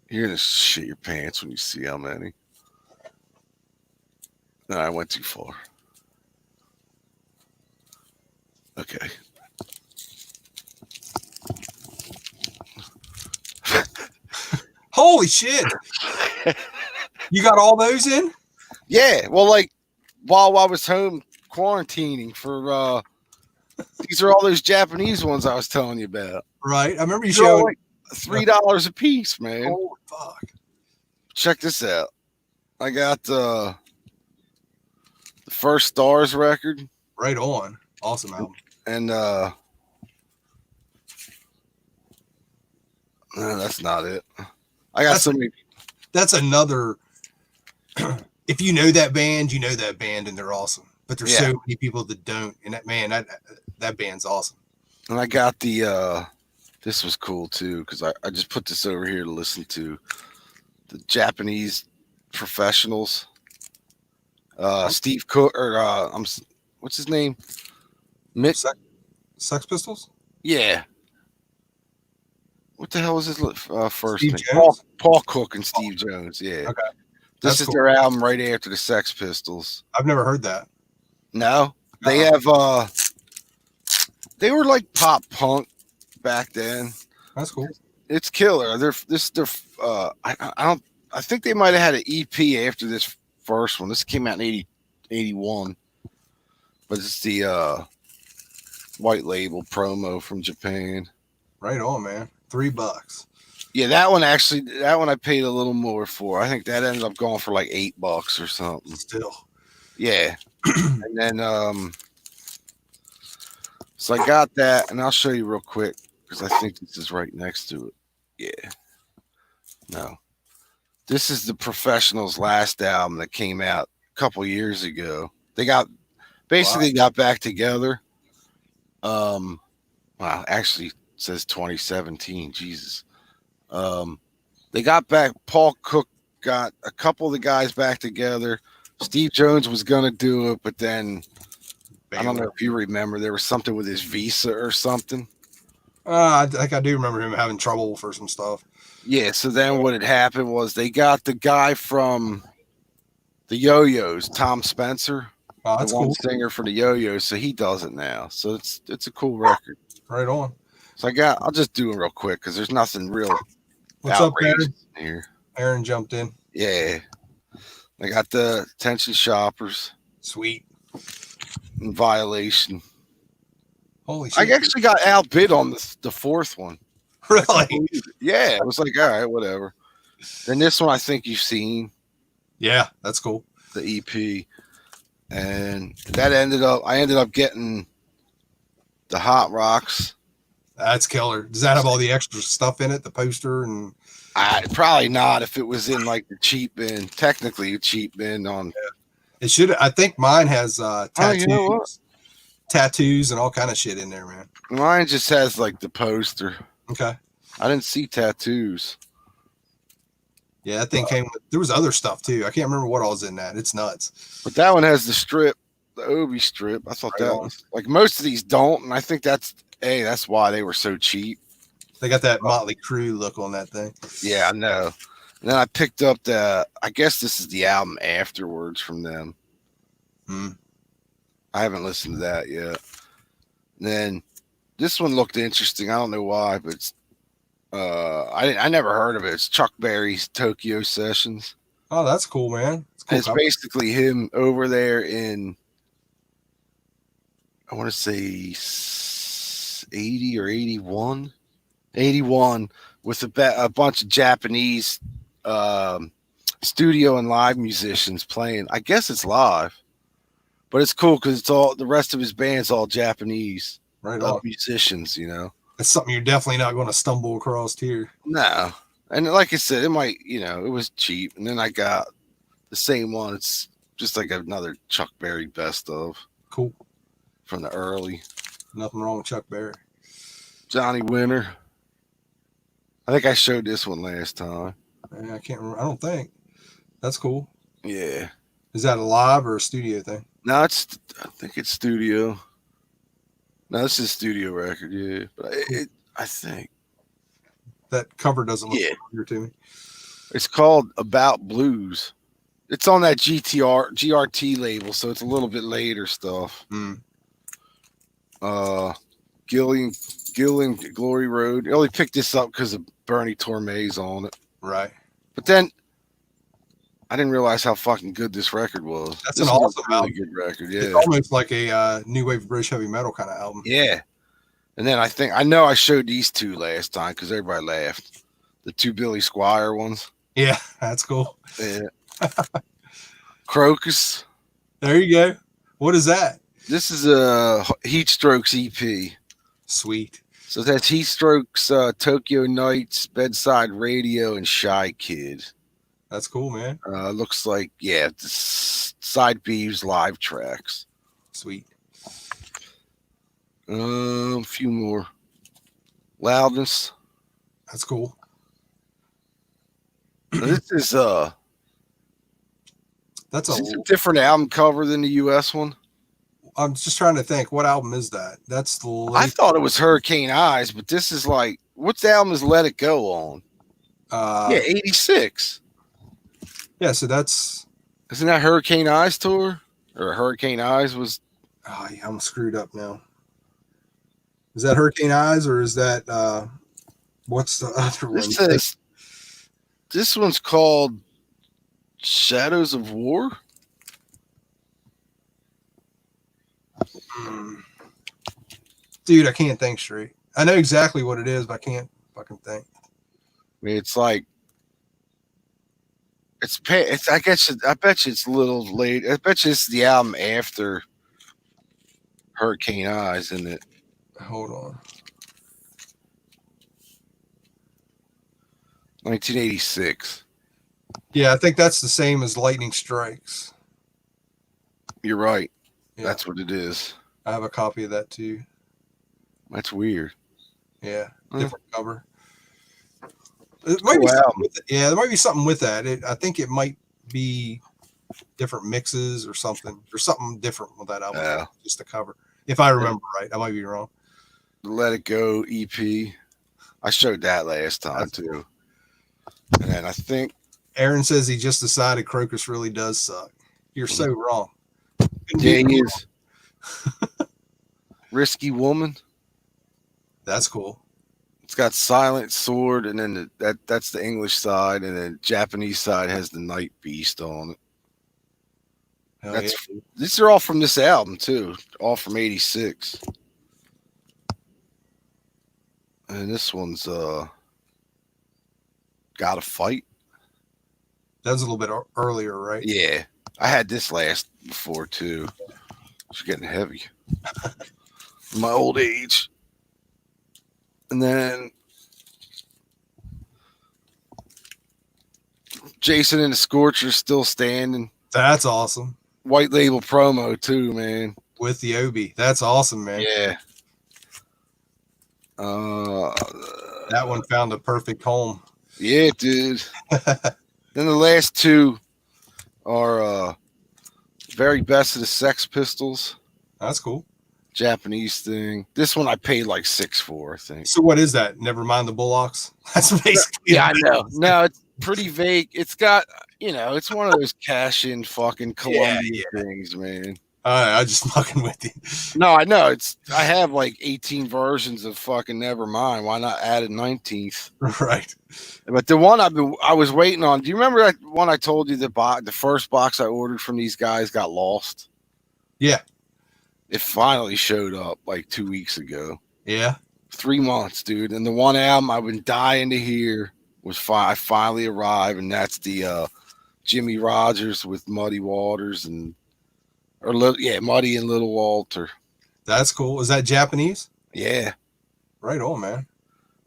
You're gonna shit your pants when you see how many. No, I went too far. Okay. Holy shit! You got all those in? Yeah. Well, like while I was home quarantining for These are all those Japanese ones I was telling you about. Right. I remember you They're all showing. like $3 a piece, man. Oh fuck! Check this out. I got the First Stars record, Right on. Awesome album. and no, that's not it. I got That's so many. that's another. If you know that band, you know that band, and they're awesome. But there's Yeah, so many people that don't, and that band's awesome. and I got the. This was cool too because I just put this over here to listen to the Japanese professionals. Steve Cook or what's his name? Mick. Sex Pistols. Yeah. What the hell was his first Steve name? Jones? Paul Cook and Steve Jones. Yeah. Okay, This that's is cool. their album right after the Sex Pistols. I've never heard that. No, they have they were like pop punk back then. That's cool. It's killer. I think they might have had an EP after this first one. This came out in 81. But it's the white label promo from Japan. Right on, man. $3. Yeah, that one I paid a little more for. I think that ended up going for like $8 or something. Still. Yeah. And then so I got that, and I'll show you real quick because I think this is right next to it. Yeah. No. This is the Professionals' last album that came out a couple years ago. They got back together. Wow, actually it says 2017. Jesus. They got back. Paul Cook got a couple of the guys back together. Steve Jones was gonna do it, but then I don't know if you remember, there was something with his visa or something. I think I do remember him having trouble for some stuff. Yeah, so then what had happened was they got the guy from the Yo-Yos, Tom Spencer, Oh, that's the one cool. singer for the Yo-Yos, so he does it now. So it's a cool record. Right on. So I'll just do it real quick because there's nothing real What's up, outrageous Aaron? here. Aaron jumped in. Yeah. I got the Attention Shoppers Sweet. in Violation. Holy shit. I actually got outbid on the fourth one. Really? Yeah, it was like, all right, whatever. Then this one I think you've seen, Yeah, that's cool. the EP. And I ended up getting the Hot Rocks. That's killer. Does that have all the extra stuff in it? The poster and Probably not if it was in like the cheap bin. Technically a cheap bin on it should. I think mine has tattoos, you know what? tattoos and all kind of shit in there, man. Mine just has like the poster. Okay. I didn't see tattoos. Yeah, that thing came with, there was other stuff too. I can't remember what all was in that. It's nuts. But that one has the strip, the Obi strip. I thought Right that on. was like most of these don't, and I think that's why they were so cheap. They got that Motley Crue look on that thing. Yeah, I know. And then I picked up I guess this is the album afterwards from them. I haven't listened to that yet. And then this one looked interesting. I don't know why, but it's I never heard of it. It's Chuck Berry's Tokyo Sessions. Oh, that's cool, man. And it's basically him over there in, I want to say 80 or 81. 81 with a bunch of Japanese studio and live musicians playing. I guess it's live, but it's cool because it's all the rest of his band's all Japanese musicians. You know, that's something you're definitely not going to stumble across here. No, and like I said, it might. It was cheap, and then I got the same one. It's just like another Chuck Berry best of. Cool. From the early. Nothing wrong with Chuck Berry. Johnny Winter. I think I showed this one last time. I can't remember. I don't think. That's cool. Yeah. Is that a live or a studio thing? No, I think it's studio. No, this is a studio record, yeah. But I think. That cover doesn't look familiar to me. It's called About Blues. It's on that GRT label, so it's a little bit later stuff. Gillian Glory Road. I only picked this up because of Bernie Torme's on it. Right. But then I didn't realize how fucking good this record was. That's This an is awesome a really album. good record. It's Yeah. almost like a new wave British heavy metal kind of album. Yeah. And then I know I showed these two last time because everybody laughed. The two Billy Squire ones. Yeah, that's cool. Yeah. Crocus. There you go. What is that? This is a Heat Strokes EP. Sweet. So that's Heat Strokes, Tokyo Nights, Bedside Radio, and Shy Kid. That's cool, man. Looks like, yeah, side B's live tracks. Sweet. A few more. Loudness. That's cool. This is That's a different album cover than the US one. I'm just trying to think, what album is that? That's the I thought it was Hurricane Eyes, but this is like, what's the album is Let It Go on? Yeah, 86. Yeah, so that's, isn't that Hurricane Eyes tour? Or Hurricane Eyes was, oh yeah, I'm screwed up now. Is that Hurricane Eyes or is that what's the other one? This one's called Shadows of War. Dude, I can't think straight. I know exactly what it is, but I can't fucking think. I mean, it's like it's I bet you it's a little late. I bet you it's the album after Hurricane Eyes, isn't it? Hold on. 1986. Yeah, I think that's the same as Lightning Strikes. You're right. Yeah. That's what it is. I have a copy of that too. That's weird. Yeah, different cover. It might be yeah, there might be something with that. I think it might be different mixes or something different with that album. Just the cover, if I remember right. I might be wrong. The Let It Go EP. I showed that last time too. And then I think Aaron says he just decided Crocus really does suck. You're so wrong. Yeah, he is. Risky Woman. That's cool. It's got Silent Sword, and then that's the English side, and the Japanese side has the Night Beast on it. These are all from this album too, all from '86. And this one's Gotta Fight. That was a little bit earlier, right? Yeah, I had this before too. It's getting heavy. My old age. And then Jason and the Scorchers still standing. That's awesome. White label promo too, man. With the Obi. That's awesome, man. Yeah. That one found a perfect home. Yeah, dude. Then the last two are Very Best of the Sex Pistols. That's cool. Japanese thing. This one I paid like $6 for, I think. So what is that? Never mind the Bullocks. That's basically. Yeah, I know. No, it's pretty vague. It's got, it's one of those cash-in fucking Columbia things, man. I just fucking with you. No, I know. I have like 18 versions of fucking Nevermind. Why not add a 19th? Right. But the one I was waiting on. Do you remember that one I told you the first box I ordered from these guys got lost? Yeah. It finally showed up like 2 weeks ago. Yeah. 3 months, dude. And the one album I've been dying to hear was I finally arrived, and that's the Jimmy Rogers with Muddy Waters Muddy and Little Walter. That's cool. Is that Japanese? Yeah. Right on, man.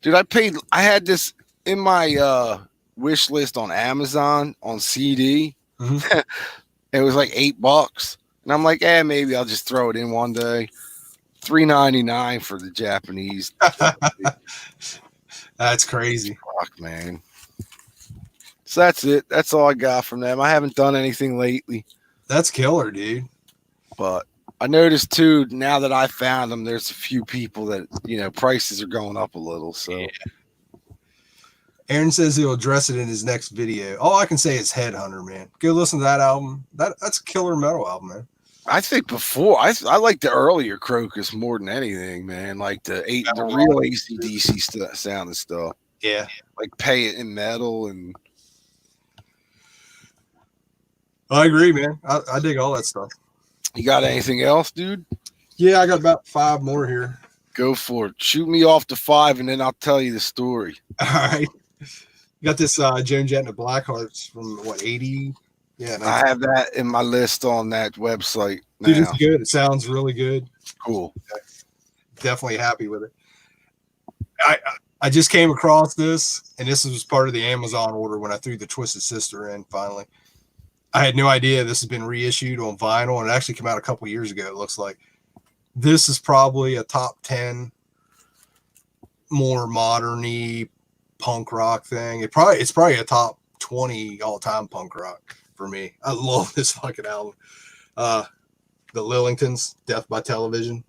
Dude, I had this in my wish list on Amazon on CD. Mm-hmm. It was like $8. And I'm like, maybe I'll just throw it in one day. $3.99 for the Japanese. That's crazy. Fuck, man. So that's it. That's all I got from them. I haven't done anything lately. That's killer, dude. But I noticed too, now that I found them, there's a few people that, prices are going up a little. So yeah. Aaron says he'll address it in his next video. All I can say is Headhunter, man. Go listen to that album. That's a killer metal album, man. I think before I like the earlier Crocus more than anything, man. Like the real AC/DC sound and stuff. Yeah, like Pay It in Metal and I agree, man. I dig all that stuff. You got anything else, dude? Yeah, I got about 5 more here. Go for it. Shoot me off to 5, and then I'll tell you the story. All right. Got this Joan Jett and the Blackhearts from what, 80? Yeah, I 19. have that in my list on that website Dude, it's now. good. It sounds really good. Cool. Definitely happy with it. I just came across this, and this was part of the Amazon order when I threw the Twisted Sister in finally. I had no idea this has been reissued on vinyl, and it actually came out a couple years ago, it looks like. This is probably a top 10 more modern-y punk rock thing. It's probably a top 20 all-time punk rock for me. I love this fucking album. The Lillingtons, Death by Television.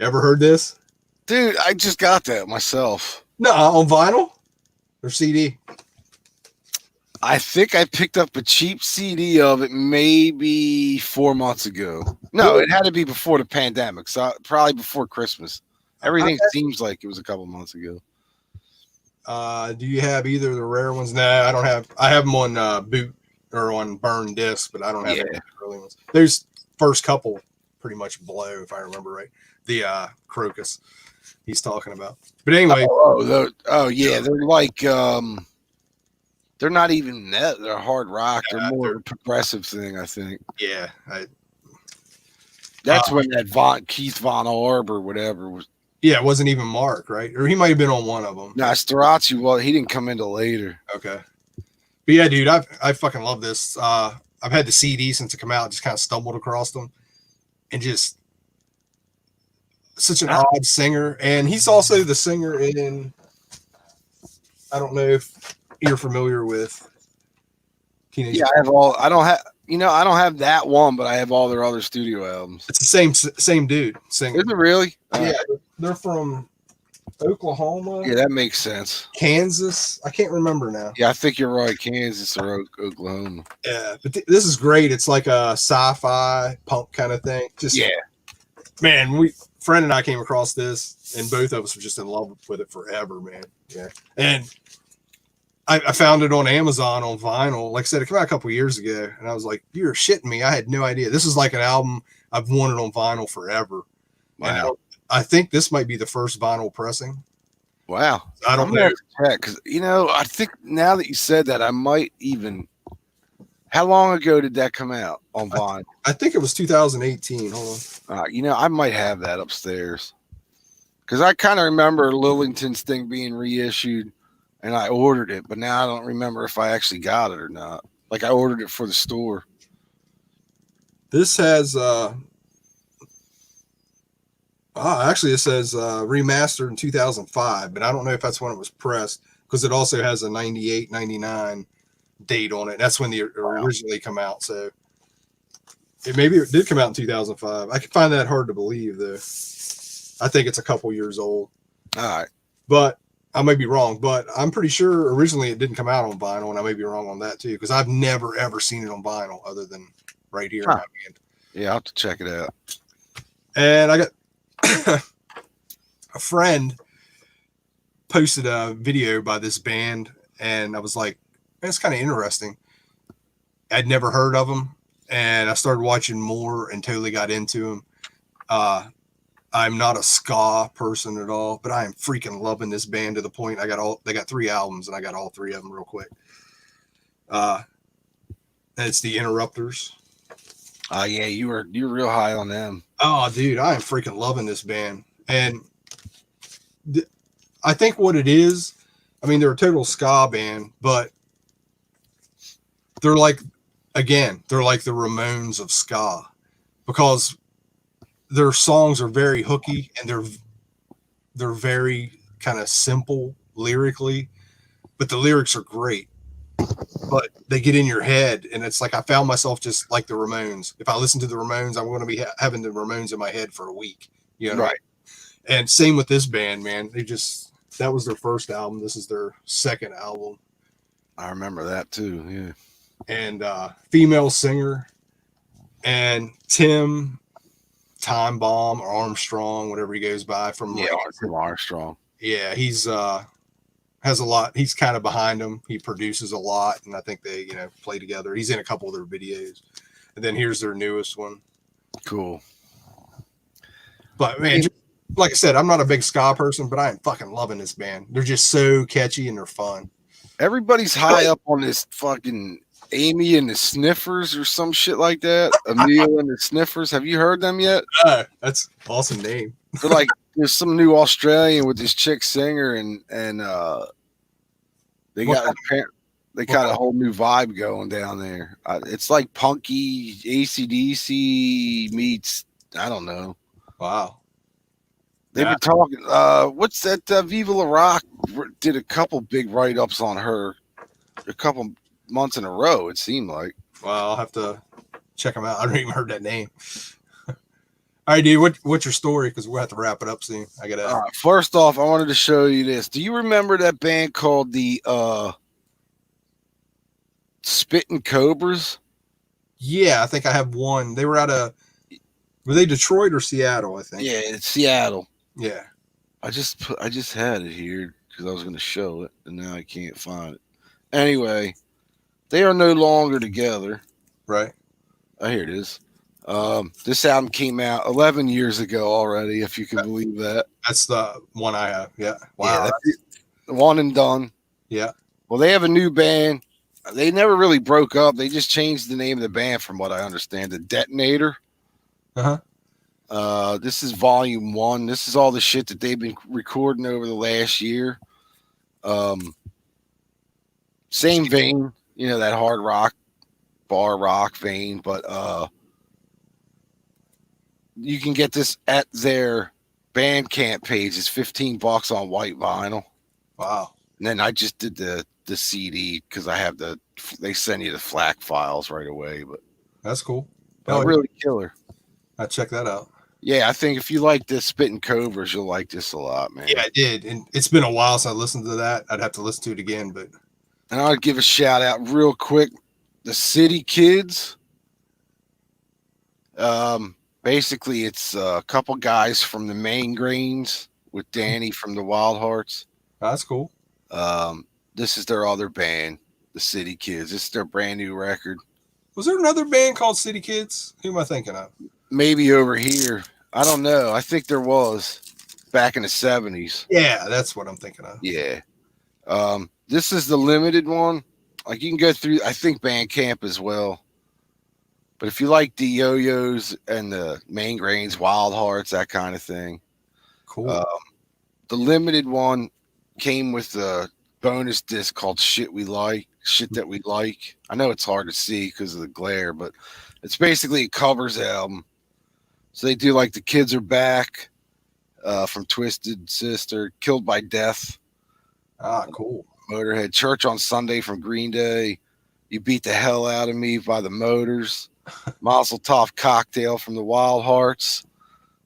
Ever heard this? Dude, I just got that myself. No, on vinyl or CD. I think I picked up a cheap CD of it maybe 4 months ago. No, it had to be before the pandemic, so probably before Christmas. Everything seems like it was a couple months ago. Do you have either of the rare ones? Nah, I don't have. I have them on boot or on burn disc, but I don't have any of the early ones. There's first couple pretty much blow, if I remember right. The Crocus he's talking about. But anyway. Yeah, they're like they're not even net. They're hard rock. They're more of a progressive thing, I think. Yeah, that's when that Keith Von Orb or whatever was. Yeah, it wasn't even Mark, right? Or he might have been on one of them. No, Storazzi, well, he didn't come into later. Okay. But yeah, dude, I fucking love this. I've had the CD since it came out, just kind of stumbled across them. And just such an odd singer. And he's also the singer in, I don't know if you're familiar with Teenage. Yeah, I don't have that one, but I have all their other studio albums. It's the same dude singing. Is it really? Yeah, they're from Oklahoma. Yeah, that makes sense. Kansas. I can't remember now. Yeah, I think you're right. Kansas or Oklahoma. Yeah, but this is great. It's like a sci-fi punk kind of thing. Just man, friend and I came across this, and both of us were just in love with it forever, man. Yeah, and I found it on Amazon on vinyl. Like I said, it came out a couple years ago, and I was like, "You're shitting me!" I had no idea. This is like an album I've wanted on vinyl forever. Wow. And I think this might be the first vinyl pressing. Wow. I don't know. Because, I think now that you said that, I might even. How long ago did that come out on vinyl? I think it was 2018. Hold on. I might have that upstairs. Because I kind of remember Lillington's thing being reissued, and I ordered it, but now I don't remember if I actually got it or not. Like, I ordered it for the store. This has actually it says remastered in 2005, but I don't know if that's when it was pressed, because it also has a 98, 99 date on it. That's when the originally come out. So maybe it did come out in 2005. I can find that hard to believe, though. I think it's a couple years old. All right. But I may be wrong, but I'm pretty sure originally it didn't come out on vinyl, and I may be wrong on that too, because I've never ever seen it on vinyl other than right here. Huh. Yeah, I'll have to check it out. And I got a friend posted a video by this band, and I was like, it's kind of interesting. I'd never heard of them, and I started watching more and totally got into them. I'm not a ska person at all, but I am freaking loving this band to the point they got 3 albums, and I got all 3 of them real quick. And it's the Interrupters. Yeah, you're real high on them. Oh, dude, I am freaking loving this band. And I think what it is, I mean, they're a total ska band, but they're like the Ramones of ska, because their songs are very hooky, and they're very kind of simple lyrically, but the lyrics are great. But they get in your head, and it's like I found myself just like the Ramones. If I listen to the Ramones, I'm going to be having the Ramones in my head for a week, Right. And same with this band, man. That was their first album. This is their second album. I remember that too. Yeah. And female singer, and Tim Time Bomb or Armstrong, whatever he goes by from Armstrong. Yeah, he's had has a lot. He's kind of behind them. He produces a lot, and I think they, play together. He's in a couple of their videos. And then here's their newest one. Cool. But man, like I said, I'm not a big ska person, but I am fucking loving this band. They're just so catchy and they're fun. Everybody's high up on this fucking Amy and the Sniffers or some shit like that. Emil and the Sniffers. Have you heard them yet? That's an awesome name. They're like, there's some new Australian with this chick singer, and they got a whole new vibe going down there. It's like punky AC/DC meets, I don't know. Wow. They've been talking. What's that? Viva La Rock did a couple big write-ups on her a couple months in a row, it seemed like. Well, I'll have to check them out. I don't even heard that name. All right, dude, what's your story? Because we'll have to wrap it up soon. I got to. First off, I wanted to show you this. Do you remember that band called the Spitting Cobras? Yeah, I think I have one. They were were they Detroit or Seattle, I think? Yeah, it's Seattle. Yeah. I just had it here because I was going to show it, and now I can't find it. Anyway, they are no longer together. Right. Oh, here it is. This album came out 11 years ago already, if you can believe that. That's the one I have. Yeah. Wow. Yeah, one and done. Yeah. Well, they have a new band. They never really broke up. They just changed the name of the band, from what I understand, to Detonator. Uh-huh. This is volume 1. This is all the shit that they've been recording over the last year. Same vein, that hard rock, bar rock vein, but you can get this at their Bandcamp page. It's $15 on white vinyl. Wow. And then I just did the CD because I have they send you the FLAC files right away. But that's cool. Really killer. I'll check that out. Yeah, I think if you like this Spitting Cobras, you'll like this a lot, man. Yeah, I did. And it's been a while since I listened to that. I'd have to listen to it again, but. And I'll give a shout out real quick. The City Kids. Basically, it's a couple guys from the Main Grains with Danny from the Wild Hearts. That's cool. This is their other band, the City Kids. This is their brand new record. Was there another band called City Kids? Who am I thinking of? Maybe over here. I don't know. I think there was back in the 70s. Yeah, that's what I'm thinking of. Yeah. This is the limited one. Like, you can go through, I think, Bandcamp as well. But if you like the Yo-Yos and the Main Grains, Wild Hearts, that kind of thing. Cool. The limited one came with a bonus disc called Shit That We Like. I know it's hard to see because of the glare, but it's basically a covers album. So they do like The Kids Are Back from Twisted Sister, Killed by Death. Cool. Motorhead, Church on Sunday from Green Day, You Beat the Hell Out of Me by the Motors, Mazel Tov Cocktail from the Wild Hearts,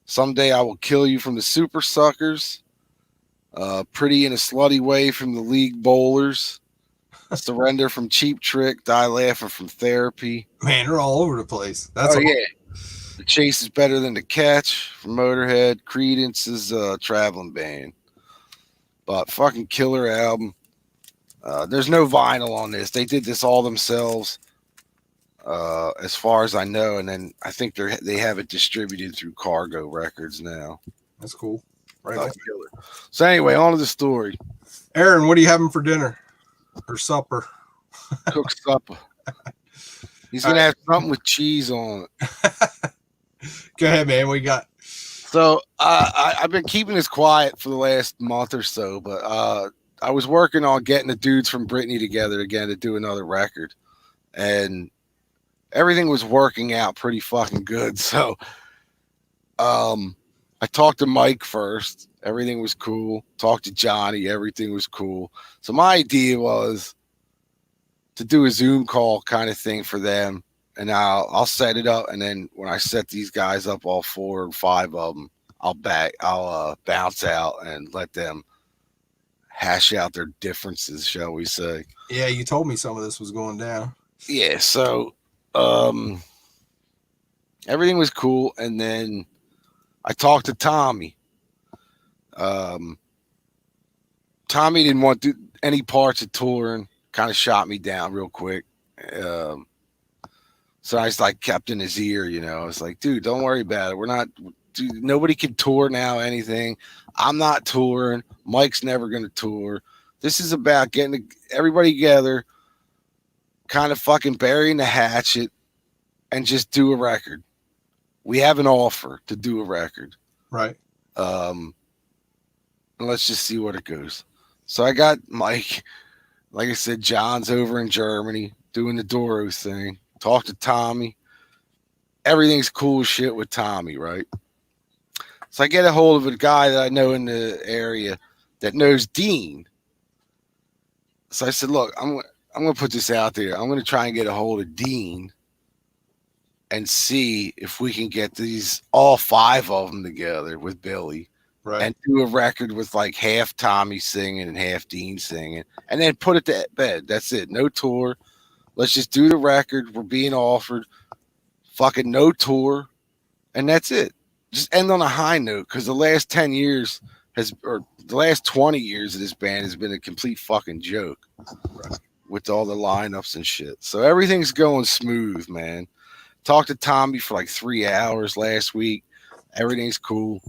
Someday I Will Kill You from the Super Suckers, Pretty in a Slutty Way from the League Bowlers, Surrender from Cheap Trick, Die Laughing from Therapy. Man, they're all over the place. That's yeah. The Chase is Better Than the Catch from Motorhead. Creedence is a traveling band. But fucking killer album. There's no vinyl on this. They did this all themselves, as far as I know. And then I think they have it distributed through Cargo Records now. That's cool. Right. Killer. So anyway, on to the story. Aaron, what are you having for dinner or supper? Cook supper. He's going to have something with cheese on it. Go ahead, man. What you got? So I've been keeping this quiet for the last month or so, but I was working on getting the dudes from Brittany together again to do another record, and everything was working out pretty fucking good. So I talked to Mike first. Everything was cool. Talked to Johnny. Everything was cool. So my idea was to do a Zoom call kind of thing for them. And I'll set it up, and then when I set these guys up, all 4 or 5 of them, I'll bounce out and let them hash out their differences, shall we say? Yeah, you told me some of this was going down. Yeah, so everything was cool, and then I talked to Tommy. Tommy didn't want to. any parts of touring. Kind of shot me down real quick. Um, so I just like kept in his ear, you know. I was like, dude, don't worry about it. We're not. Dude, nobody can tour now. Anything. I'm not touring. Mike's never going to tour. This is about getting everybody together, kind of fucking burying the hatchet, and just do a record. We have an offer to do a record. Right. And let's just see what it goes. So I got Mike, like I said, John's over in Germany doing the Doro thing. Talk to Tommy. Everything's cool shit with Tommy, right? So I get a hold of a guy that I know in the area that knows Dean. So I said, look, I'm going to put this out there. I'm going to try and get a hold of Dean and see if we can get these, all 5 of them together with Billy. Right. And do a record with like half Tommy singing and half Dean singing. And then put it to bed. That's it. No tour. Let's just do the record. We're being offered. Fucking no tour. And that's it. Just end on a high note, because the last 10 years or the last 20 years of this band has been a complete fucking joke. Right. With all the lineups and shit. So everything's going smooth, man. Talked to Tommy for like 3 hours last week. Everything's cool.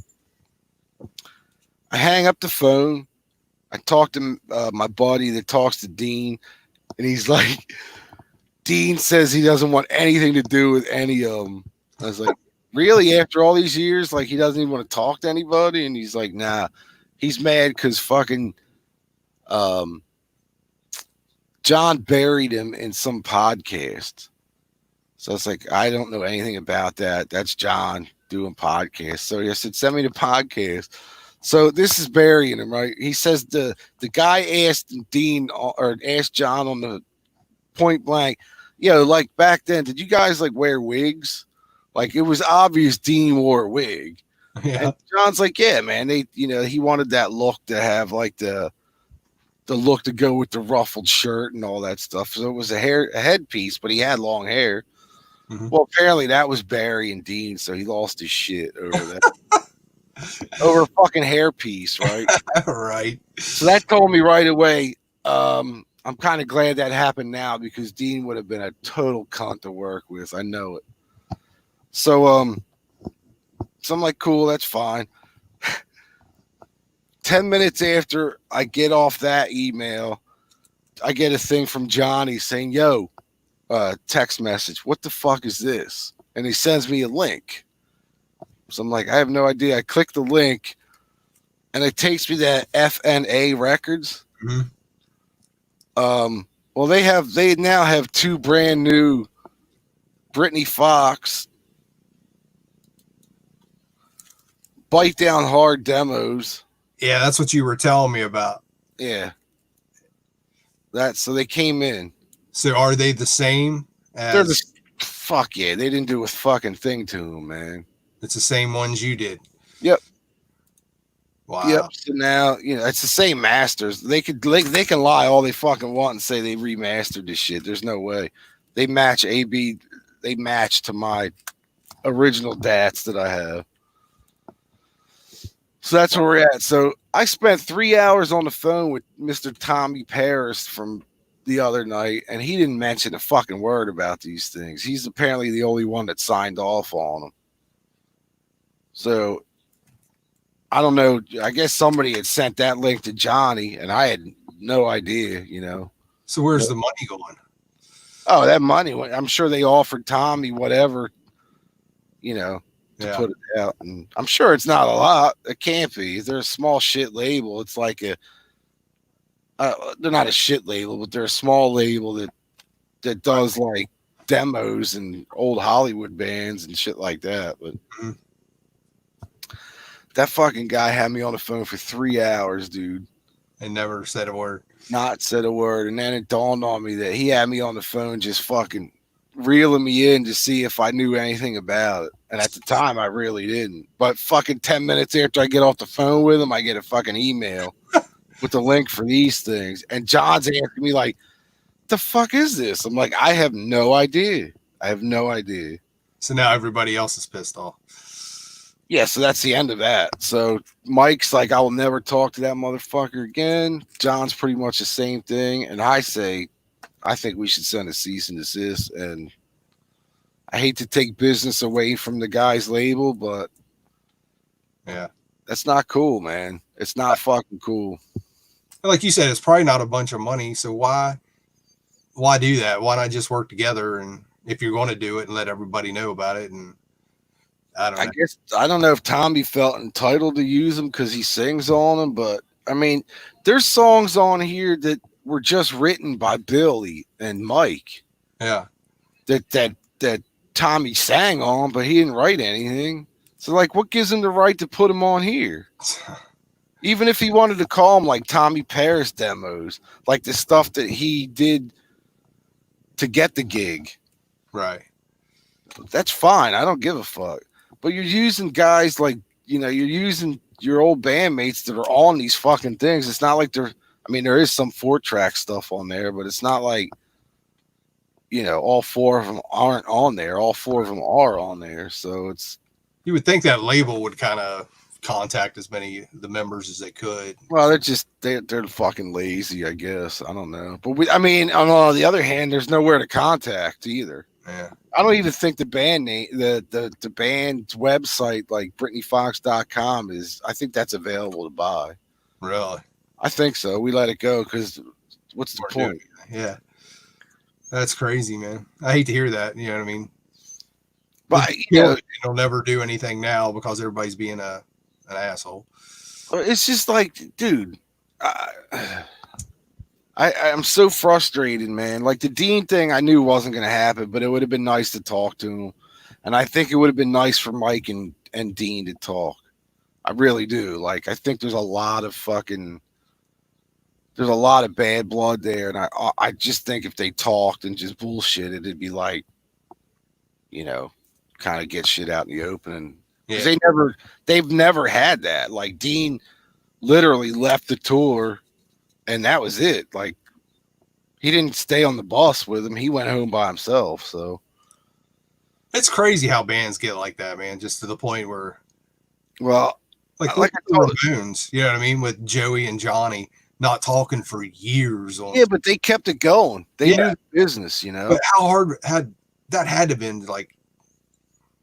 I hang up the phone. I talk to my buddy that talks to Dean, and he's like, Dean says he doesn't want anything to do with any of them. I was like, really? After all these years? Like, he doesn't even want to talk to anybody? And he's like, nah. He's mad because fucking John buried him in some podcast. So it's like, I don't know anything about that. That's John doing podcasts. So I said, send me the podcast. So this is burying him, right? He says the guy asked Dean or asked John on the point blank, like back then, did you guys like wear wigs? Like, it was obvious Dean wore a wig. Yeah. And John's like, yeah, man. He wanted that look to have like the look to go with the ruffled shirt and all that stuff. So it was a headpiece, but he had long hair. Mm-hmm. Well, apparently that was Barry and Dean, so he lost his shit over that. Over a fucking hairpiece, right? Right. So that told me right away. I'm kind of glad that happened now, because Dean would have been a total cunt to work with. I know it. So I'm like, cool, that's fine. 10 minutes after I get off that email, I get a thing from Johnny saying, yo, text message, what the fuck is this? And he sends me a link. So I'm like, I have no idea. I click the link, and it takes me to FNA Records. Mm-hmm. Well, they now have 2 brand new Brittany Fox Bite Down Hard demos. Yeah, that's what you were telling me about. Yeah. So they came in. So are they the same as... Fuck yeah, they didn't do a fucking thing to them, man. It's the same ones you did. Yep. Wow. Yep. So now, it's the same masters. They can lie all they fucking want and say they remastered this shit. There's no way. They match AB. They match to my original DATs that I have. So that's where we're at. So I spent 3 hours on the phone with Mr. Tommy Paris from the other night, and he didn't mention a fucking word about these things. He's apparently the only one that signed off on them. So I don't know. I guess somebody had sent that link to Johnny, and I had no idea, So where's the money going? Oh, that money. I'm sure they offered Tommy whatever, to put it out. And I'm sure it's not a lot. It can't be. They're a small shit label. It's like they're not a shit label, but they're a small label that does like demos and old Hollywood bands and shit like that. But that fucking guy had me on the phone for 3 hours, dude. And never said a word. Not said a word. And then it dawned on me that he had me on the phone just fucking reeling me in to see if I knew anything about it. And at the time, I really didn't. But fucking 10 minutes after I get off the phone with him, I get a fucking email with the link for these things. And John's asking me like, the fuck is this? I'm like, I have no idea. I have no idea. So now everybody else is pissed off. Yeah, so that's the end of that. So Mike's like, I will never talk to that motherfucker again. John's pretty much the same thing. And I say, I think we should send a cease and desist. And I hate to take business away from the guy's label, but Yeah. that's not cool, man. It's not fucking cool. Like you said, it's probably not a bunch of money. So why do that? Why not just work together? And if you're going to do it, and let everybody know about it. And I don't I know. guess I don't know if Tommy felt entitled to use them because he sings on them, but I mean, there's songs on here that were just written by Billy and Mike Yeah. that Tommy sang on, but he didn't write anything. So like, what gives him the right to put them on here? Even if he wanted to call them like Tommy Paris demos, like the stuff that he did to get the gig, Right. that's fine. I don't give a fuck. But you're using guys like, you're using your old bandmates that are on these fucking things. It's not like I mean, there is some 4-track stuff on there, but it's not like, all 4 of them aren't on there. All 4 of them are on there. So it's, You would think that label would kind of contact as many of the members as they could. well, they're fucking lazy, I guess. I don't know. But I mean, on the other hand, there's nowhere to contact either. Yeah. I don't even think the band name, the band's website, like BrittanyFox.com, I think that's available to buy. Really? I think so. We let it go because what's the point? Yeah. That's crazy, man. I hate to hear that. You know what I mean? But it'll never do anything now because everybody's being an asshole. it's just like, dude, I'm so frustrated, man. Like the Dean thing, I knew wasn't going to happen, but it would have been nice to talk to him, and I think it would have been nice for Mike and Dean to talk. I really do. Like, I think there's a lot of bad blood there, and I just think if they talked and just bullshitted, it'd be like, kind of get shit out in the open. Because they've never had that. Like Dean literally left the tour, and that was it. Like he didn't stay on the bus with him; he went home by himself. So it's crazy how bands get like that, man. Just to the point where, well, like the Ramones, you know what I mean, with Joey and Johnny not talking for years. Yeah, but they kept it going. They knew the business, But how hard had to have been like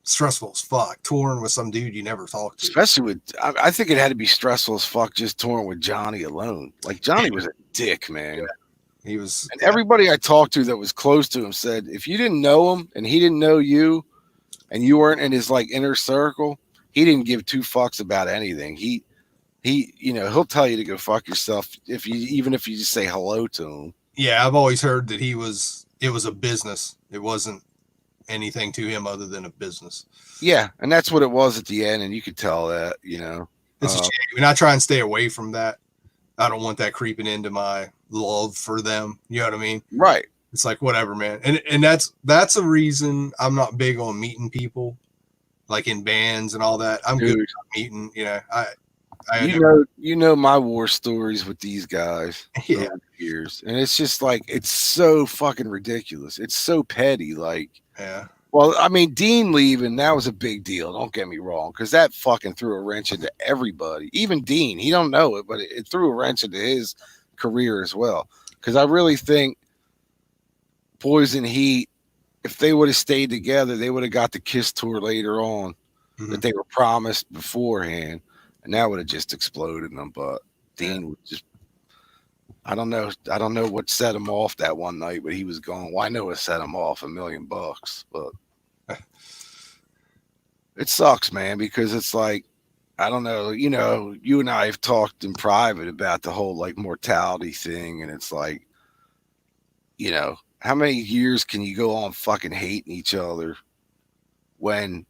stressful as fuck touring with some dude you never talked to. Especially with, I think it had to be stressful as fuck just touring with Johnny alone. Like Johnny was a dick, man. Yeah. He was, and everybody I talked to that was close to him said if you didn't know him and he didn't know you, and you weren't in his like inner circle, he didn't give 2 fucks about anything. He he'll tell you to go fuck yourself even if you just say hello to him. Yeah, I've always heard that it was a business. It wasn't anything to him other than a business. Yeah, and that's what it was at the end, and you could tell that, It's a shame. And I try and stay away from that. I don't want that creeping into my love for them. You know what I mean? Right. It's like whatever, man. And that's a reason I'm not big on meeting people, like in bands and all that. I'm good at meeting. My war stories with these guys over the years, and it's just like it's so fucking ridiculous. It's so petty. Like, well, I mean, Dean leaving, that was a big deal. Don't get me wrong, because that fucking threw a wrench into everybody. Even Dean, he don't know it, but it threw a wrench into his career as well. Because I really think Poison Heat, if they would have stayed together, they would have got the Kiss tour later on that they were promised beforehand. And that would have just exploded them. But Dean would just, I don't know what set him off that one night, but he was gone. Well, I know it set him off $1 million, but it sucks, man, because it's like, I don't know, you and I have talked in private about the whole like mortality thing. And it's like, how many years can you go on fucking hating each other when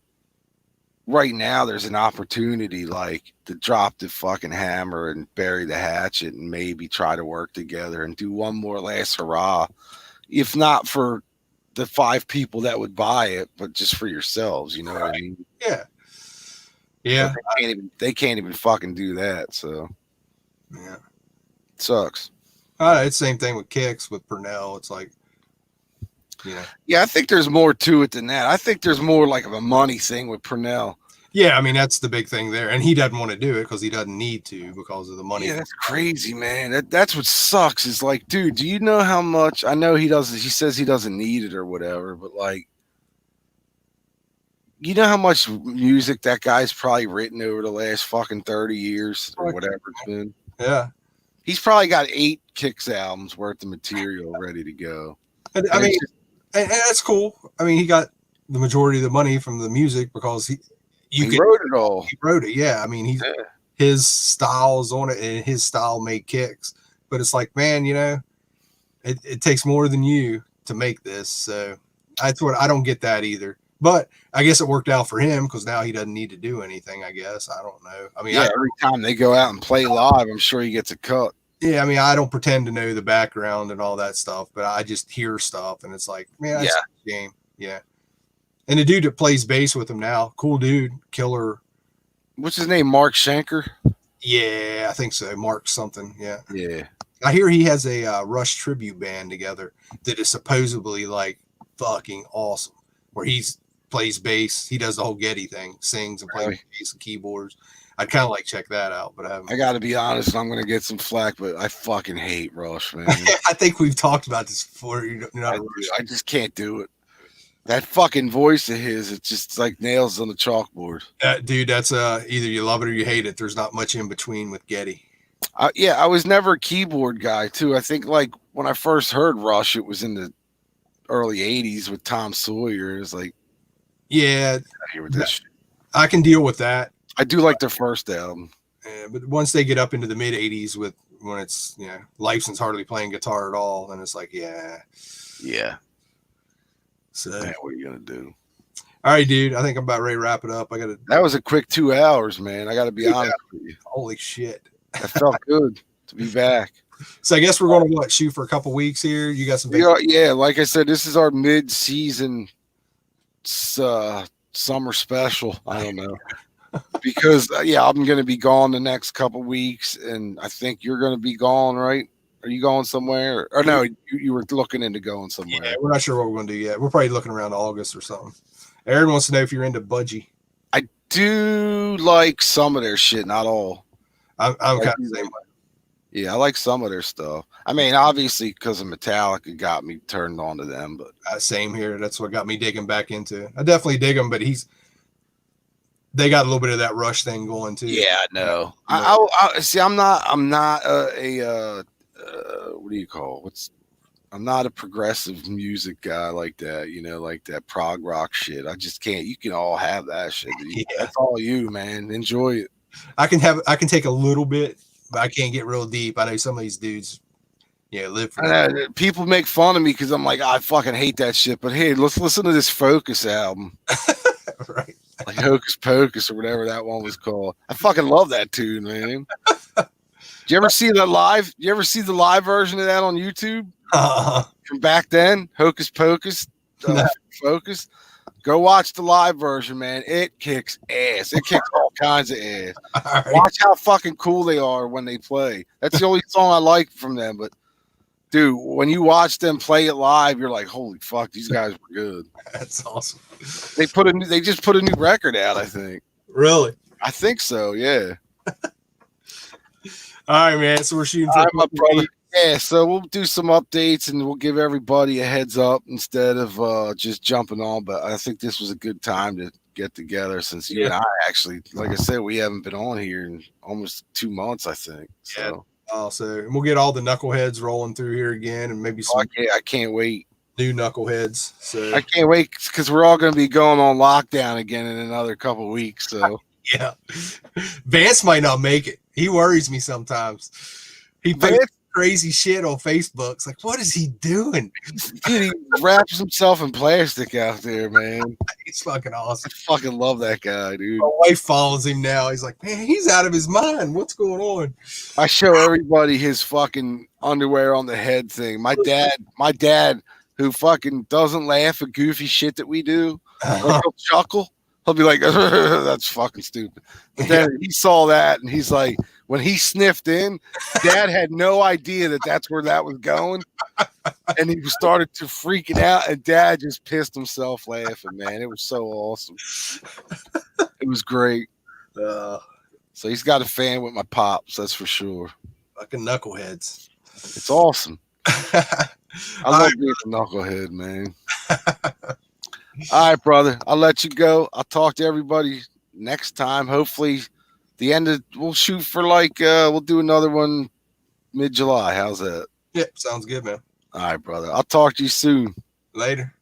right now there's an opportunity like to drop the fucking hammer and bury the hatchet and maybe try to work together and do one more last hurrah, if not for the 5 people that would buy it, but just for yourselves, you know what I mean? Yeah. They can't even fucking do that. So yeah, it sucks. It's the same thing with Kicks with Purnell. It's like, yeah, I think there's more to it than that. I think there's more like of a money thing with Purnell. Yeah, I mean that's the big thing there, and he doesn't want to do it because he doesn't need to because of the money. Yeah, that's crazy, man. That's what sucks. Is like, dude, do you know how much? I know he doesn't. He says he doesn't need it or whatever, but like, you know how much music that guy's probably written over the last fucking 30 years or whatever it's been. Yeah, He's probably got 8 Kicks albums worth of material ready to go. I mean, and that's cool. I mean, he got the majority of the money from the music because he wrote it all. He wrote it. Yeah, I mean, his style's on it, and his style made Kicks. But it's like, man, you know, it takes more than you to make this. So that's what I don't get that either. But I guess it worked out for him because now he doesn't need to do anything. I guess I don't know. I mean, every time they go out and play live, I'm sure he gets a cut. Yeah, I mean, I don't pretend to know the background and all that stuff, but I just hear stuff, and it's like, man, that's a game. Yeah. And the dude that plays bass with him now, cool dude, killer. What's his name? Mark Schenker? Yeah, I think so. Mark something. Yeah. Yeah. I hear he has a Rush tribute band together that is supposedly like fucking awesome, where he's plays bass. He does the whole Getty thing, sings and plays bass and keyboards. I'd kind of like check that out, but I got to be honest. I'm going to get some flack, but I fucking hate Rush, man. I think we've talked about this before. I just can't do it. That fucking voice of his, it's just like nails on the chalkboard. Dude, that's either you love it or you hate it. There's not much in between with Getty. I was never a keyboard guy, too. I think like when I first heard Rush, it was in the early 80s with Tom Sawyer. It was like, yeah, with this shit. I can deal with that. I do like their first album. But once they get up into the mid 80s when it's, you know, Lifeson's hardly playing guitar at all, then it's like, yeah. So man, what are you gonna do? All right, dude. I think I'm about ready to wrap it up. That was a quick 2 hours, man. I gotta be honest with you. Holy shit. That felt good to be back. So I guess we're gonna shoot for a couple weeks here. You got some yeah, like I said, this is our mid-season summer special. I don't know. Because I'm gonna be gone the next couple weeks, and I think you're gonna be gone, right? Are you going somewhere? Or no, you were looking into going somewhere. Yeah, we're not sure what we're going to do yet. We're probably looking around August or something. Aaron wants to know if you're into Budgie. I do like some of their shit, not all. I'm kind of the same way. Yeah, I like some of their stuff. I mean, obviously, because of Metallica got me turned on to them. But same here. That's what got me digging back into it. I definitely dig them, but they got a little bit of that Rush thing going too. Yeah, I know. I see. I'm not what do you call? I'm not a progressive music guy like that. You know, like that prog rock shit. I just can't. You can all have that shit. That's all you, man. Enjoy it. I can take a little bit, but I can't get real deep. I know some of these dudes, live for that. People make fun of me because I'm like, I fucking hate that shit. But hey, let's listen to this Focus album. Right. Like Hocus Pocus or whatever that one was called. I fucking love that tune, man. Did you ever see the live? You ever see the live version of that on YouTube from back then? Hocus Pocus, Focus. Go watch the live version, man. It kicks ass. It kicks all kinds of ass. Right. Watch how fucking cool they are when they play. That's the only song I like from them. But dude, when you watch them play it live, you're like, holy fuck, these guys were good. That's awesome. They just put a new record out, I think. Really? I think so, yeah. All right, man. So we're shooting for my brother. Yeah, so we'll do some updates and we'll give everybody a heads up instead of just jumping on. But I think this was a good time to get together since you and I actually, like I said, we haven't been on here in almost 2 months, I think. So. Yeah. So we'll get all the knuckleheads rolling through here again, and maybe some. I can't wait. New knuckleheads. So I can't wait because we're all going to be going on lockdown again in another couple of weeks. So yeah, Vance might not make it. He worries me sometimes. He posts crazy shit on Facebook. It's like, what is he doing? Dude, he wraps himself in plastic out there, man. He's fucking awesome. I fucking love that guy, dude. My wife follows him now. He's like, man, he's out of his mind. What's going on? I show everybody his fucking underwear on the head thing. My dad, who fucking doesn't laugh at goofy shit that we do, he'll chuckle. He'll be like, that's fucking stupid. But then he saw that and he's like, when he sniffed in, Dad had no idea that that's where that was going. And he started to freaking out and Dad just pissed himself laughing, man. It was so awesome. It was great. Uh, So he's got a fan with my pops, that's for sure. Fucking knuckleheads. It's awesome. I All love right. being a knucklehead, man. All right, brother. I'll let you go. I'll talk to everybody next time. Hopefully, we'll shoot for we'll do another one mid-July. How's that? Yep, sounds good, man. All right, brother. I'll talk to you soon. Later.